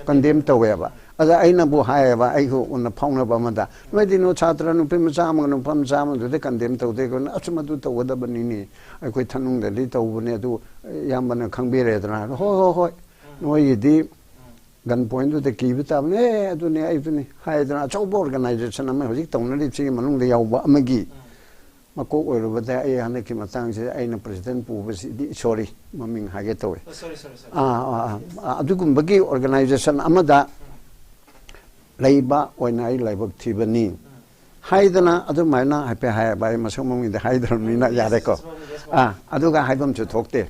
condemn taweba ada aina bu haeba ai ko un phauna ba mada maite no chatra nupi machama no pam chama de condemn tawde ko asuma du tawda bani ni ai koi thanung de li tawbune adu yambana khangbire dana ho noi di gan point to the key tab ne adu ne ai tu ne haidra chau organization ma hojik tong na chi manung de yaw ba amagi ma ko oi ro ba ai han ki matang se ai na president pu ba di sorry maming ha ge to sorry adu kum bagi organization amada leiba oi nai leibak thibani haidana adu maina ha pe ha ba ma so maming de haidra mi na ya de ko adu ga haibam chu thokte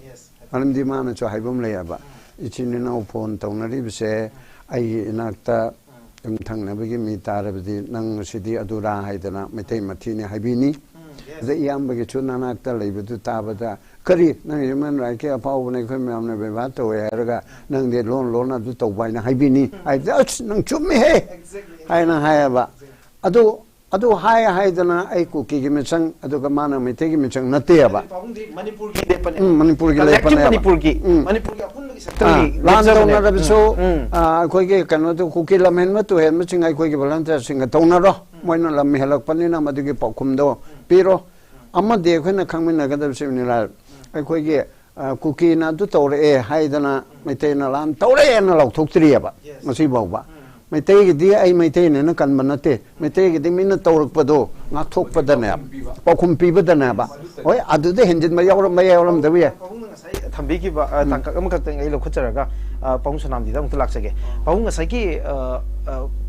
manam di ma na chu haibam le ya ba ichini na phone tawnari bise ai inakta thangnabi mi tarabdi nang sidi adura haidana metai mathini habini the yambagi chunanakta leibudu tabada kari nang human right ke apau ne khoi mamne beba to eraga nang de lon na du tawbai na habini ai nang chumi he ai na hayaba adu haidana ai kuki gi mechang adu ga mana metai gi mechang nateaba manipur gi lepan manipur gi apun gi sakti lan na rabiso khoi ge kanu to kuki lamen ma to hen ma chingai khoi gi volunteer singa tona ro moina lam helak panina madu gi pakum do piro amma de khoi na khangmin na ga da simni la ai khoi ge kuki na du tore e haidana metai na lam tore na lok thok triaba masi bawba Maitei gi di ai maitei ne na kan manate maitei gi di min tawrak pado nga thok padana pakhum pi badana ba oi adu de henjin ma yawram da wi thambi ki ba tangka am khak tang ai lo khacharaga pawung sanam di da mut laksage pawung ngasai ki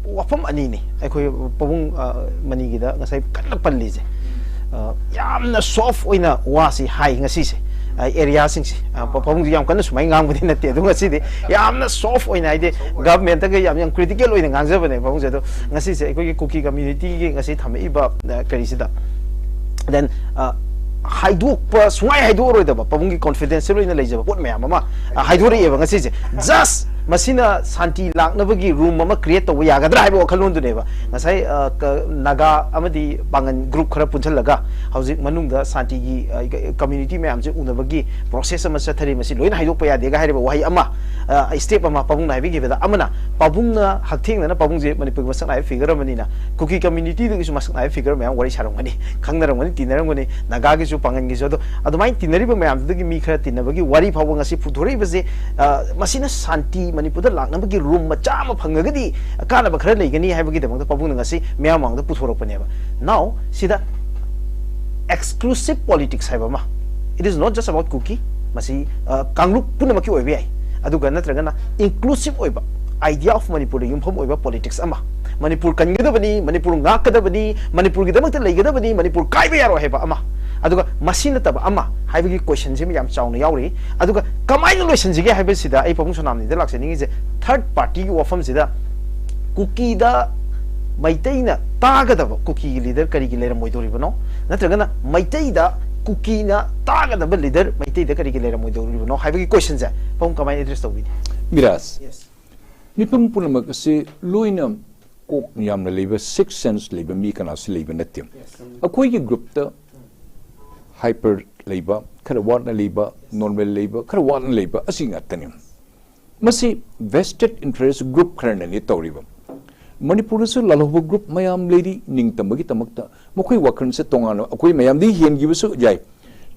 wafam ani ni ai khoi pawung mani gi da ngasai kan palli je yamna soft oina wasi hai ngasi se area sing si pawung yam kan sumai ngang budi na te du ngasi de yamna soft oina ide government ga yam critical oina ngang jabane pawung je do ngasi se ko kuki community gi ngasi thame iba kari sida then haiduk sungai haiduk roi da pawung gi confidential oina leijaba pot mayam ama haiduk ri eba ngasi je just masina santi laknabagi room ama create to ya gadra haibo khalun du neba ngasai naga amadi bangan group khara punchalaga hauzik manung da santi gi community me amje unabagi process ama sathari masi loina haidok pa ya dega haiba wahi ama step ama pabung na haibi beda amana pabung na hakthing na pabung je manipur masak na figure manina kuki community du gi masak na figure me wari sarang mani khangnaram mani tinaram mani naga gi su pangan gi so do adumai tinari ba me am du gi mi khara tinabagi wari phawa ngasi puthori base masina santi manipur da laknabagi room macha ma phangagadi kana ba khara leigani haibagi damang pabung ngasi myamang da puthorok paneba now sida exclusive politics haiba ma it is not just about kuki masi kangluk punamaki oibe ai aduga natragana inclusive oiba idea of manipur yumphom oiba politics ama manipur kangadabani manipur ngakadabani manipur gi damakta leigadabani manipur kaiba yaro haiba ama aduga masina taba ama haibagi question je yam chawna yawri aduga kamai solution je haiba sida ai pabung sonam ni da laksani je third party gi wafam sida kuki da maitei na tagadaba kuki leader kari gi leram moidori bano natragana maitei da kuki na tagadaba leader maitei da kari gi leram moidori bano haibagi question je pabung kamai address tawbi Miraj yes mipum punamak se loina kok yamna leba 6 sense leba mi kana se leba natyam akoi gi group ta hyper labor, kara warna labor, normal labor, kara warna labor, asing atanim. Masi vested interest group karana ni tauriba. Manipur se lalhoba group mayam lady ning tamagi tamakta. Makoi wakan se tongano, akoi mayam di hien giba so jai.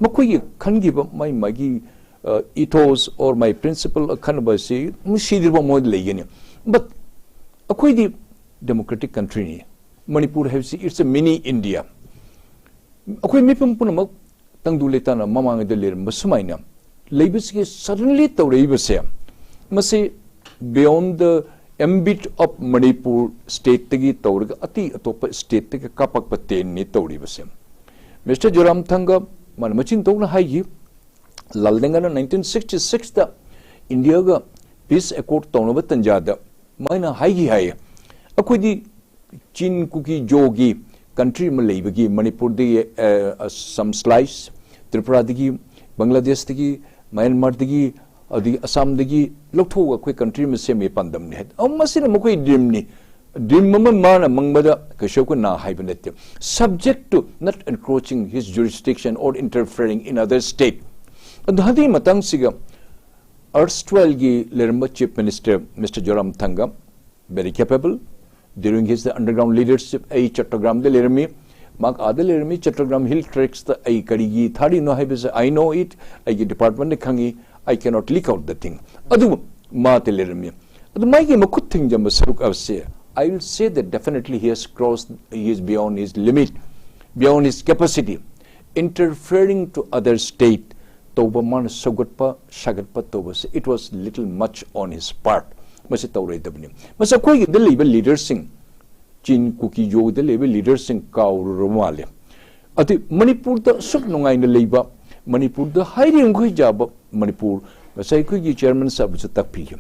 Makoi kan giba my magi ethos or my principle kanaba se mushidirba mod legani. But akoi di democratic country ni. Manipur has it's a mini India. Akoi mipum punamak tangdu letana mamang de ler masumaina labors ke suddenly tawrei se masi beyond the ambit of Manipur state tagi tawrga ati atop state tagi kapak paten ni tawri base Mr. Joram Thanga man machin tawna hai laldenga 1966 da India ga peace accord tawna tanja da maina hai akoi di chin kuki jogi country Malaysia Manipur de some slice Tripura digi Bangladesh digi Myanmar digi adi Assam dagi lokho koi country me se me pandam ne masina mokoi dream ni dream mama mana mangbada kashoko na hibernate subject to not encroaching his jurisdiction or interfering in other state adhadi matang siga erstwhile gi lerma chief minister Mr. Joram Thanga very capable during his underground leadership a Chattogram de lermi mak adel lermi Chattogram hill treks the a karigi thadi no hibis I know it I department ne khangi I cannot leak out the thing adu ma te lermi adu mai gi makut thing jam saruk avse I will say that definitely he has crossed he is beyond his limit beyond his capacity interfering to other state Tobaman Sogatpa Shagatpa Tobas. It was little much on his part. Masa Tauray Dabni. Masa Koi the label leader sing Chin Kuki Jo the label leader sing Kau Romale. At the Manipur the Suknunga in the labor, Manipur the hiding Jaba Manipur, Masai Kuki chairman subs at Tapi.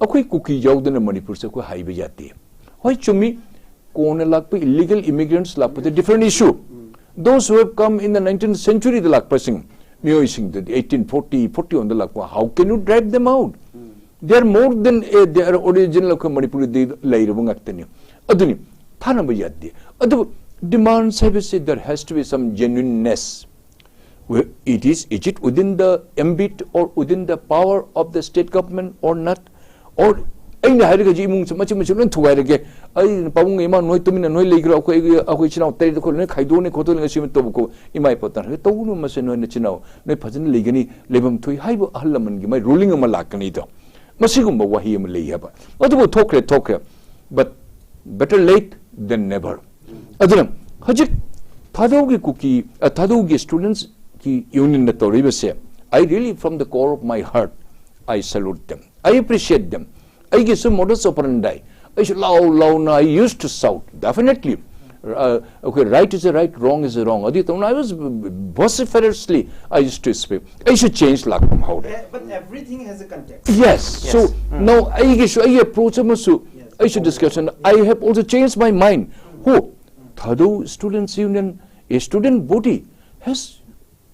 A quick Kuki Jo than a Manipur Sako Haibajati. Why Chumi Kona Lakpa illegal immigrants lap with a different issue. Those who have come in the 19th century the lak passing. The 1840 on the Lakwa. How can you drag them out? They are more than their original Manipur later. Aduni, Thanabayadi. Adu demands have said there has to be some genuineness. Is it within the ambit or within the power of the state government or not? Or in the Heritage much to wear again. I Pawung Iman no to mean no legal which now tell the colonel Kaidone Koton assume Tobacco in my potan. Tonu Maseno and Chino, no Pazan Legani, Lebum to Hibo Alaman, my ruling a Malacanito. Masigumba Wahim Layaba. What about talker? But better late than never. Adram, Hajik Tadogi Kuki, a Tadogi students, union the Toribase. I really, from the core of my heart, I salute them. I appreciate them. I give some modus operandi. I should loud, I used to shout, definitely. Okay, right is the right, wrong is the wrong. When I was vociferously, I used to speak. I should change like somehow. But everything has a context. Yes. So now I approach them also. I should discuss, and I have also changed my mind. Who? Thadu Students Union, a student body, has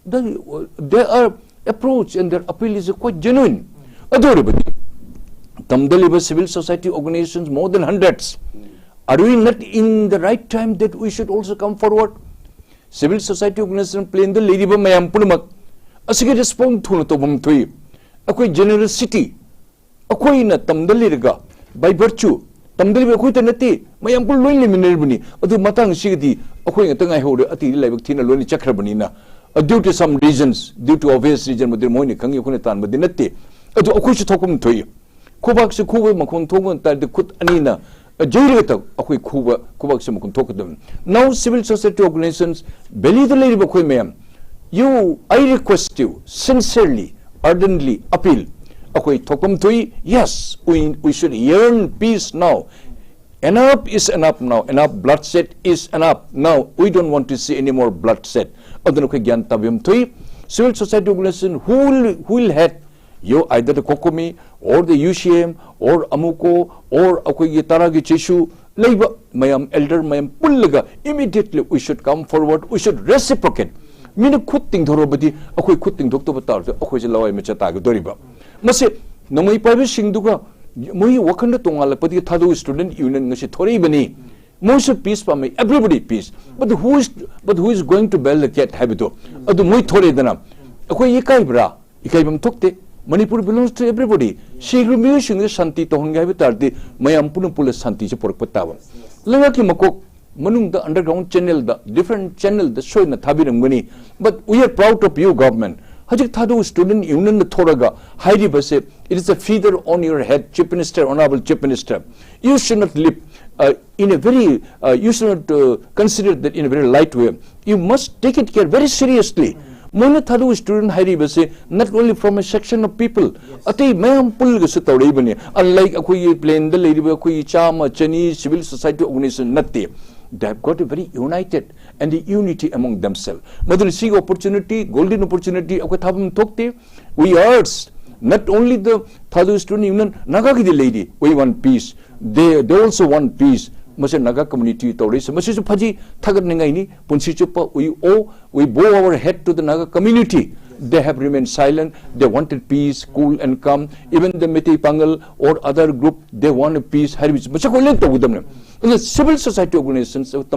their approach and their appeal is quite genuine. Adorable. Tamdaliba civil society organizations, more than hundreds. Are we not in the right time that we should also come forward? Civil society organization playing the lady mayam punamak. Asige respond to Tobam Tui. A generosity. A queen at Tamdaliga. By virtue. Tamdaliba Kutanati, mayam pulwin minerbuni, or the Matang Shigdi, a queen at I hold at the Levitina Loni Chakrabanina. Due to some reasons, due to obvious reason with the Moni Kangi Kunatan, but the Neti. A Kush Tokum to you. Kubak Kuba Makon Togan that the Kut Anina, a jailata, a quick Kuba, Kubak Samakon Tokadam. Now, civil society organizations, believe the lady Bakwimam. I request you, sincerely, ardently appeal. Okay, Tokum Tui, yes, we should yearn peace now. Enough is enough now. Enough bloodshed is enough. Now, we don't want to see any more bloodshed. Civil society organization, who will head you either the Kokomi or the UCM or Amuko or Akogi Taragi Chishu, Labor, Mayam Elder, Mayam Pullaga, immediately we should come forward, we should reciprocate. Mina Kuting Dorobati, Akoi Kuting Doctor Batar, Akoilawa Machataga Doriba. Must say, no my private Shinduga, Mui Wakanda Tongala, Pati Tadu student union, Toribani. Most peace for me, everybody peace. But who is going to bell the cat habito? Adu Mui Toridana. Akoi Ikaibra, Ikaibam Tokte. Manipur belongs to everybody. She removes the Shanti Tonga Vitardi, Mayampuna Santi Porpatawa. Lawaki Makok, Manung the underground channel, the different channel, the show in the Tabiram Muni. But we are proud of you, government. Hajik Tadu student union the Toraga, Heidi Base, it is a feather on your head, Chief Minister, Honorable Chief Minister. You should not live in a very, you should not consider that in a very light way. You must take it care very seriously. Monetadu student Hari Base, not only from a section of people. Ati Mayam Pulgasutauribani, unlike a Kui plane, the Lady Bakui Chama, Chinese civil society organization, Nati. They have got a very united and the unity among themselves. Mother see opportunity, golden opportunity, Akatabam Tokte, we urge not only the Thadu student union, Nagaki the lady, we want peace. They also want peace. Masa Naga community Toris, Masisu Paji, Taganangaini, Punsichupa, we bow our head to the Naga community. they have remained silent. They wanted peace, cool and calm. Even the Meti Pangal or other group, they wanted peace. The civil society organizations, headed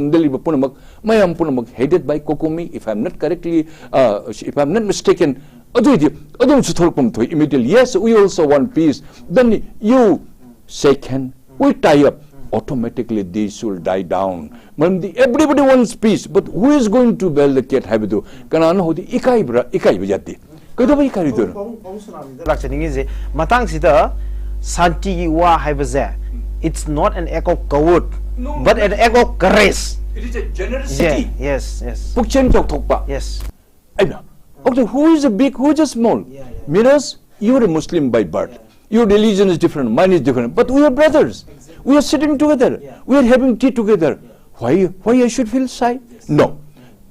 by Kokomi, if I'm not correctly, if I'm not mistaken, immediately, yes, we also want peace. Then you say, can we tie up? Automatically these will die down. Everybody wants peace, but who is going to bail the cat have to? Kanano hodi ikai bajati. Kado ba ikai do? Lakchani is matang sida santi wa haibaze. It's not an act of coward, but an act of grace. It is a generosity. Yes. Pukchen tok. Yes. Okay, who is a big, who is a small? Miraj, you are a Muslim by birth. Your religion is different, mine is different, but we are brothers. We are sitting together. We are having tea together. Why I should feel shy? No.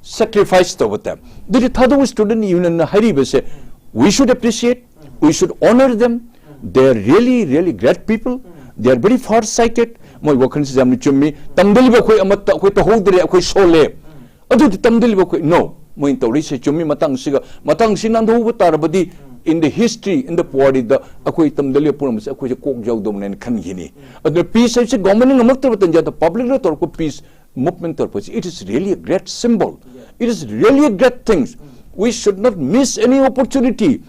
Sacrifice to them. The Thadu student union Haribase, we should appreciate, we should honor them. They are really great people. They are very far-sighted. My workers is chummi. Tamdeliba koi amatta koi to hold the koi sole. Adu tamdeliba koi no. Mo into research chummi matang sinan do tarabadi. In the history, in the poetry, the akoi tamdali puram se akoi kok jaw dom nen khan gini. The peace is government namak tar the public tor ko peace movement tor it is really a great symbol. It is really a great thing. We should not miss any opportunity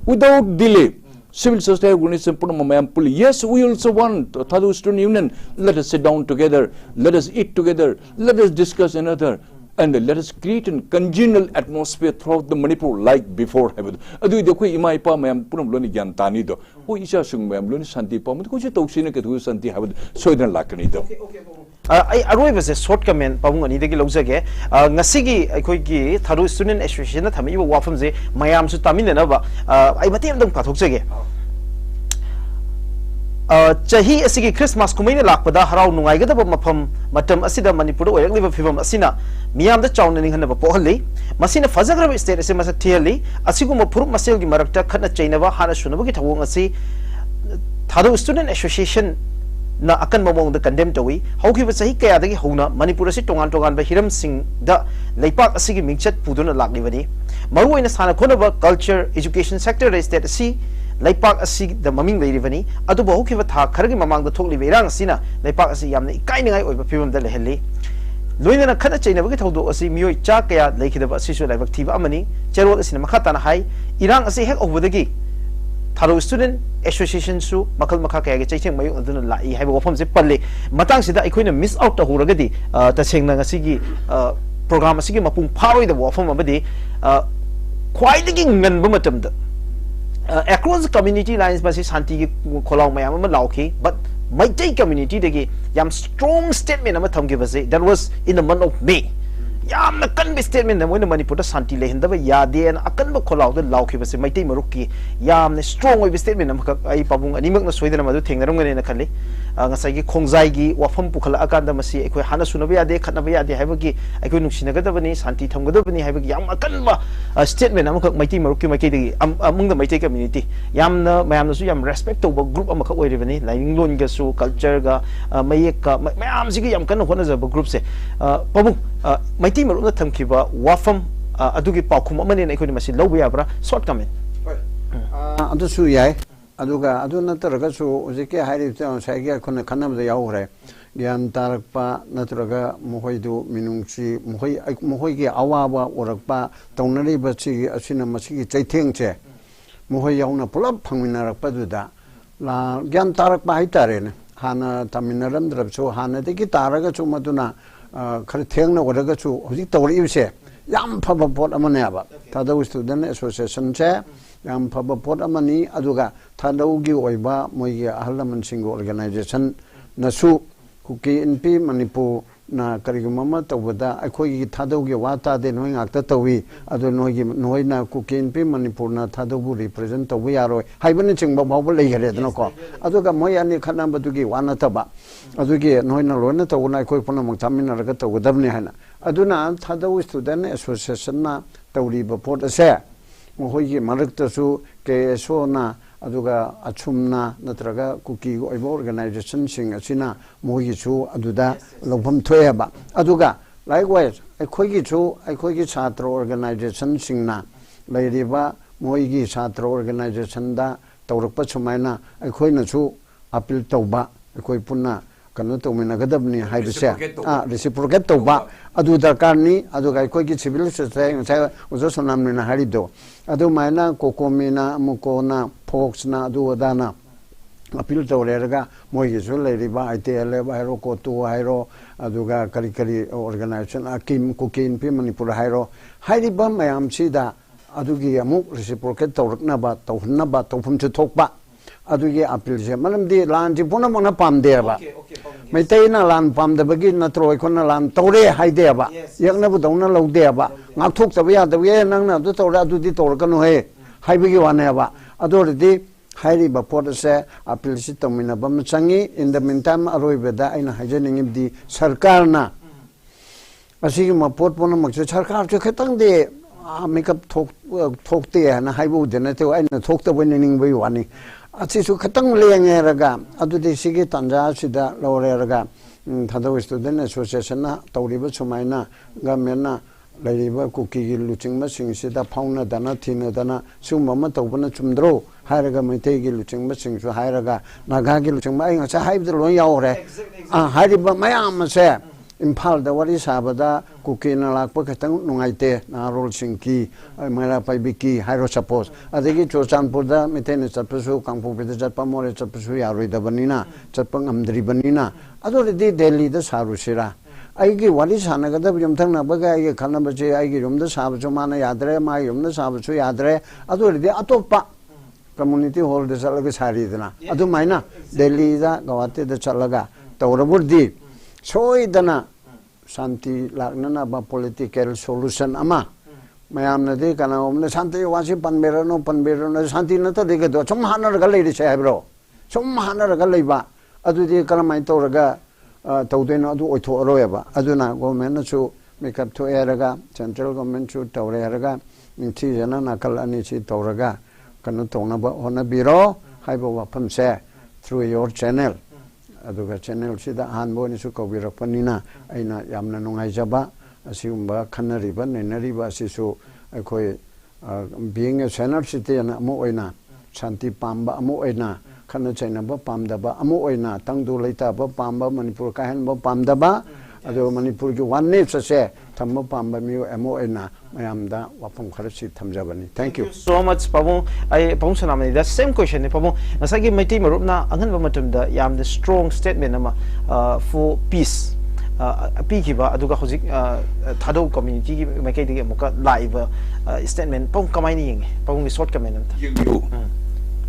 without delay. Civil society organization puram yes, we also want Thadu Student Union. Let us sit down together. Let us eat together. Let us discuss another. And let us create a congenial atmosphere throughout the Manipur like before. Adu the koi imai pa mayam puram loni gyan tani do. Ko isha sung mayam loni santi pa mo ko je toksina ke thu santi habad soidan lakani do. I aroi was a short comment pabung ani degi lojage ngasigi akhoi gi Thadu Student Association na thami ba wafam je mayam su tamin na ba ai matem dang pathok jage chahi asigi Christmas kumaina lakpada harau nungai ga da mafam matam asida Manipur oyak liba phibam asina miyam da chauna ning hanaba pohli masina fajagrab state ase masak thiali asigu mapur masel gi marakta khana chainaba hana sunabu gi thawong asi Thadu Student Association na akan mamong da condemn tawi hauki ba sahi kaya dagi hona Manipur ase tongan ba hiram sing da leipak asigi mingchat puduna lakni bani maru ina sana khona ba culture education sector state asi leipak asi da maming leirivani adu ba hauki ba tha kharagi mamang da thokli beirang asina leipak asi yamna ikainingai oiba phibam da leheli loina khana chaina bagi thawdo asi miyoi cha kaya lekhidaba asisu laibak thiba amani cherol asina makhatana hai irang asi hek obudagi Thadu Student Association su makal makha kaya ge chaicheng mayu aduna lai haiba wafam se palle matang sida aikoina miss out ta huragadi tasengna ngasigi program asigi mapung pharoi da wafam amadi khwaidagi nganba matamda across the community lines basi santi gi kholau mayam ma lauki but Maitai community dagi yam strong statement ama thamgi base that was in the month of May yam na kan statement na moina Manipur da santi lehinda ba yade an akan ba kholau da lauki base Maitai maruki yam na strong oi statement am ka ai pabung animak na soidana madu thengnaram ngane na khali ngasai gi khongjai gi wafam pukhala akanda masi ekoi hana sunaba yade khatna ba yade haibagi ekoi nuksina ga dabani santi thamga dabani haibagi yam akan ba statement am ka Maitai maruki Maitai dagi amung da Maitai community yam na mayam na su yam respect to ba group am ka oiribani lining lon ga su culture ga mayek ka mayam sigi yam kan hona za ba group se pabung Maitai maru na thamkiba wafam adugi paukhum amane na ekoi masi lobu yabra short comment adu su yai aduga adu nataraga su ujike hairi ta saigi khona khanam da yaure gyan tarakpa nataraga mohoidu minungchi mohoi gi awawa orakpa taunari bachi asina masigi chaitheng che mohoi yauna pulap phangminarakpa duda la gyan tarakpa haitare ne hana taminaram drabso hana de ki taraga chu maduna khar thengna oraga chu hojik tawri ibse yam phaba pot amane aba Thadu Student Association che yam phaba pot amani aduga Thadu gi oiba moigi ahalaman sing organization nasu Kuki NP Manipur na karigumama tawada akhoi gi Thadu gi wata de noi ngakta tawi adu noi gi noi na Kuki NP Manipur na Thadu bu represent tawi yaroi haibani chingba baw lei gare dno ko aduga moi ani khana badugi wana taba adugi noi na loina tawna akhoi puna mak thamina raga tawdabni hana aduna Thadu Student Association na tawri ba pot ase mohoi gi marakta su ke so na aduga achumna natraga Kuki oiba organization sing asina mogi chu aduda lobham thoyaba aduga likewise akhoi gi chu akhoi gi chhatro organization sing na leiriba moigi satra organization da tawrakpa sumaina aikhoina chu appeal tawba aikoi punna kanu tawmina gadabni haibse reciprocate tawba adu darkar ni adu aikoi ki civil society uzo sonamna harido adu maina kokomina mukona fox na adu adana appeal tawrega moigi su leiriba itl hairo kotu hairo aduga kari kari organization akim kukin pi manipur hairo hairiba mayam sida adugi amuk reciprocate tawrakna ba tawhna ba tawphum chu thokba adugi appeal se malamdi lan ji puna mona pamde ba maitayna lan pamda bagi natro ikona lan tawre haide ba yakna bu dawna lawde ba ngak thok tabe ya dawe nangna du tawra adu di tawrakanu he haibigi wane ba adordi hairi ba pot se appeal si tamina bam changi in the meantime aroi beda aina hajening di sarkar na asigi ma pot pona mak sarkar chu khetang de makeup thok te na haibu de na te aina thok ta bani ning bai wani achi su khetang lenge raga adu de sigi tanja sida lore raga thado student association na tawriba sumaina gamena leiriba kuki gi luching ma sing sida phauna dana thina dana summa ma tawbana chumdro hairaga maitei gi luching ma sing su hairaga naga gi luching ma ai cha haib de lo yaure hariba mayam se imphal da wari sabada kuki na lakpa khatang nungaite na rol singki mera paibiki hairo suppose adegi chochanpur da mitene chapsu kangpu pe chatpa more chapsu yaroi da banina chatpa ngamdri banina adore di delhi da sarusira aigi wali sanaga da yumthang na baga ai khalna bache aigi rumda sabchu mana yadre ma yumda sabchu yadre adore di atopa community hall da chalaga sari dana adu maina delhi da gawate da chalaga tawrabur soidana santi laknana ba political solution ama mayamna de kana omna santi wasi panberano santi na ta de do chom hanar ga leide che bro chom hanar ga leiba adu de kana mai tawraga tawdena adu oitho aroyaba aduna government chu makeup to eraga central government chu tawrega inti jana nakal ani chi tawraga kana tawna ba hona biro haibo wa phamse through your channel aduga channel sida hanbo ni su kawirapanina aina yamna nungai jaba asiumba khanariba nenariba sisu akoi being a channel site na mo oina shanti pamba mo oina khana chaina ba pamda ba mo oina tangdu leita ba pamba manipur kahan ba pamda ba ado manipur gi one name se thamma pamba mi mo oina mayamda wapam kharasi thamjabani thank you so much pabung I pabung sanamani the same question ne pabung nasagi maiti marupna angan ba matumda yam the strong statement ama for peace apikiba aduga hojik thado community gi makai de muka live statement pabung kamai ni yeng pabung short comment am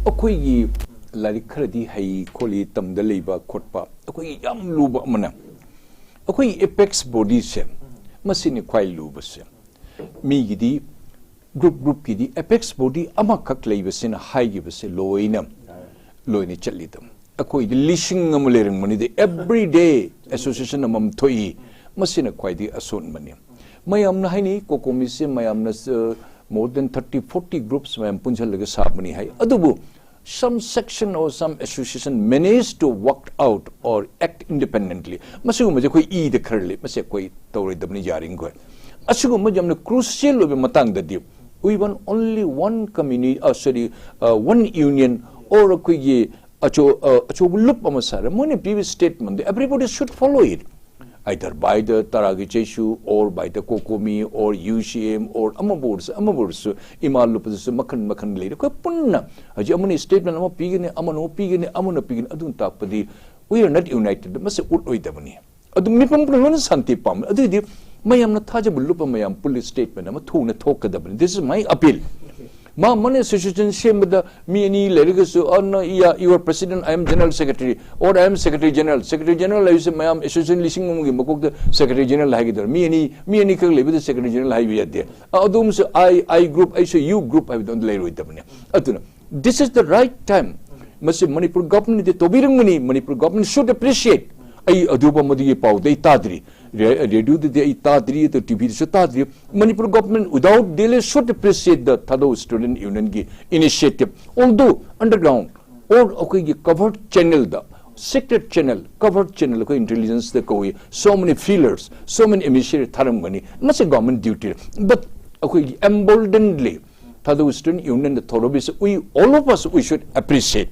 akoi gi larik kharadi hai kholi tamda leiba khotpa akoi yam luba mana akoi apex body se masini khwai luba se mi gidi group gidi apex body ama khak leiba sin hai gi base loina chalidam akoi di lishing amulereng mani de everyday association amam thoi masina khwai di ason mani mayam na haini kokomi se mayam na more than 30-40 groups mayam punjal laga sabani hai adubu some section or some association managed to work out or act independently masu ma je koi e de kharle mase koi tawre dabni jaring ko asigu ma jamna crucial obe matang da di we want only one community one union or koi ye acho lup amasara mone previous statement everybody should follow it either by the Taragi Cheshu or by the Kokomi or UCM or Amaburs, Imal Lupus, Makan later. Punna, a Germany statement, Amano Pigin, Adun Tapadi. We are not united, must say, Udamani. Adumipam Santi Pam, Adidi, Mayam Natajable Lupa Mayam police statement, I'm a tone talk. This is my appeal. Ma money association shame with the me any lerigus you are president, I am general secretary, or I am secretary general I say my association listing the secretary general hagidar me any with the secretary general high there adums I group I say you group I don't lay with them this is the right time must say Manipur government the Tobirang Manipur government should appreciate I aduba modi pau they tadri radio the tadri the TV tadri Manipur government without delay should appreciate the Thado student union initiative although underground or okay covered channel the secret channel covered channel okay intelligence the koi so many feelers so many emissary tharam money must a government duty but okay emboldenedly thadu student union the thorobis we all of us we should appreciate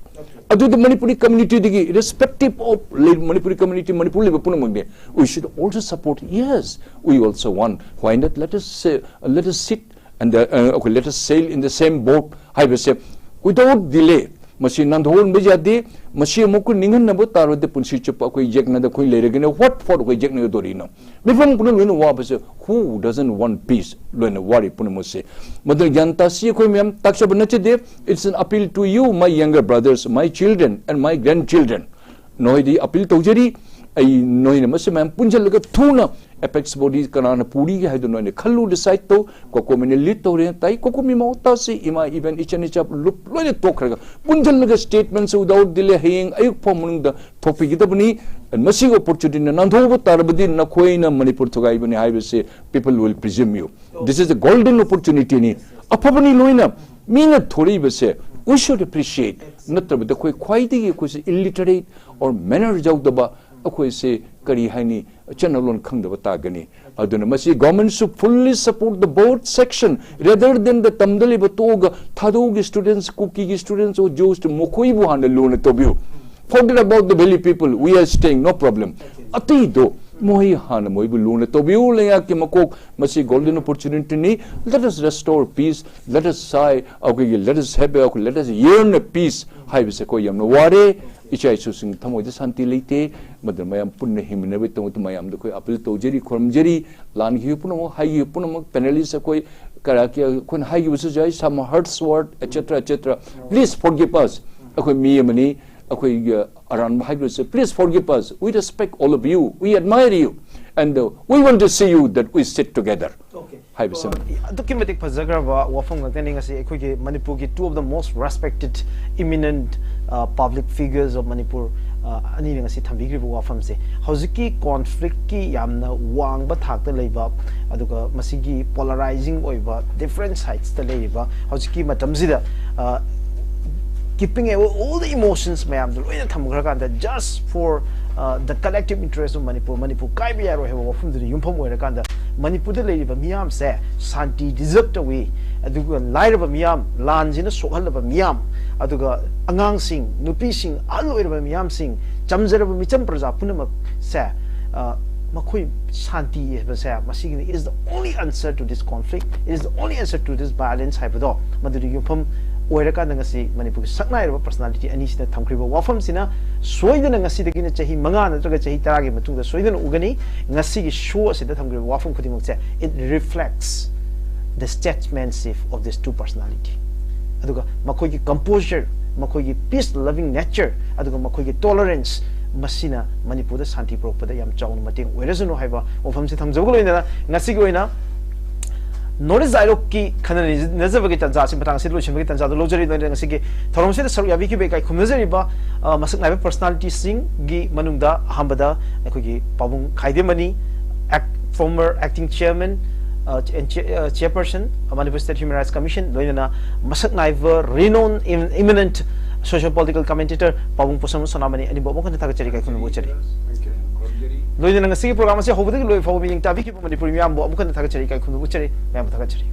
adu the Manipuri community digi irrespective of Manipuri community Manipur liba punamang we should also support. Yes, we also want, why not let us sit and okay, let us sail in the same boat. I will say without delay machine nandhon bejade machine moku ningan nabo taro de punsi chupa koi jek na da koi leregene what for koi jek na dorino before puno no wa base who doesn't want peace loina worry puno mose madal janta si koi mem taksha banache de it's an appeal to you my younger brothers, my children and my grandchildren. Noi di appeal tojeri ai noi na mase mem punjal laga thuna apex body kanana puri ga haido noi khallu decide to ko mene lit to re tai ko mi mauta si ima even each and each up look loine tokraga punjal laga statements without delay haying ayuk formun da topic da bani and masi opportunity na nandho tarbadi na khoina Manipur thogai bani I will say people will presume you. This is a golden opportunity ni apabani loina mina thori base we should appreciate natrab da koi khwaidi ko illiterate or manner jawdaba akhoi se kari haini channelon khangdaba tagani aduna masi government should fully support the board section rather than the tamdali batoga thadog students Kuki students or just mokoi bu han lona tobiu. Forget about the valley people, we are staying, no problem. Atido mohi han moi bu lona tobiu leya ki makok masi golden opportunity ni let us restore peace, let us sigh okay, let us have let us yearn a peace hai se ko yam no ware ichai su sing thamoi de santi leite madam mayam punne himne be to mayam de koi appeal to jeri khormjeri lan hi puno hai puno panellists koi karakia kun hai bu su jai some hurts word etc. Please forgive us akoi mi mani akoi around hai say please forgive us, we respect all of you, we admire you and we want to see you that we sit together. Okay. Hai bu sim documentic pazagrava wafam ngani ngasi ekoi ge Manipur ki two of the most respected eminent public figures of Manipur ani ngasi thambigribu wafam se hojiki conflict ki yamna wangba thakta leiba aduga masigi polarizing oiba different sides ta leiba hojiki matamsida keeping away all the emotions mayam do thamgraganda just for the collective interest of Manipur kai bi yaro hebo wafam du yumpham oirakanda Manipur de leiba miyam se santi deserved away aduga lairaba miyam lanjina sohalaba miyam aduga angang sing nupi sing aloiraba miyam sing chamjaraba micham praja punamak se makoi shanti se masigi is the only answer to this conflict, it is the only answer to this violence haibado maduri yumpham oirakanda ngasi Manipur saknairaba personality ani sina thamkriba wafam sina soidana ngasi dagina chahi manga natraga chahi tarage matungda soidana ugani ngasi gi show sida thamkriba wafam khudimok se it reflects the statesmanship of these two personality aduga makoi gi composure makoi gi peace loving nature aduga makoi gi tolerance masina Manipur da santi propada yam chaun mating oirasunu haiba ofam se thamjoglo ina ngasi gi oina notice dialogue ki khana nazabagi tanza sim patang sidlo chimgi tanza do lojari no ngasi gi thorom se saru yabi ki be kai khumnazari ba masak naiba personality sing gi manungda hambada ekoi gi pabung khaide mani former acting chairman and chairperson Manipur State Human Rights Commission loina masak naiva renowned eminent social political commentator pabung posam sonamani ani bobo kan ta chari kai khunu chari loina ngasi program se hobudagi loi fobi ning tabi ki Manipur miam bo kan ta chari kai khunu chari miam ta chari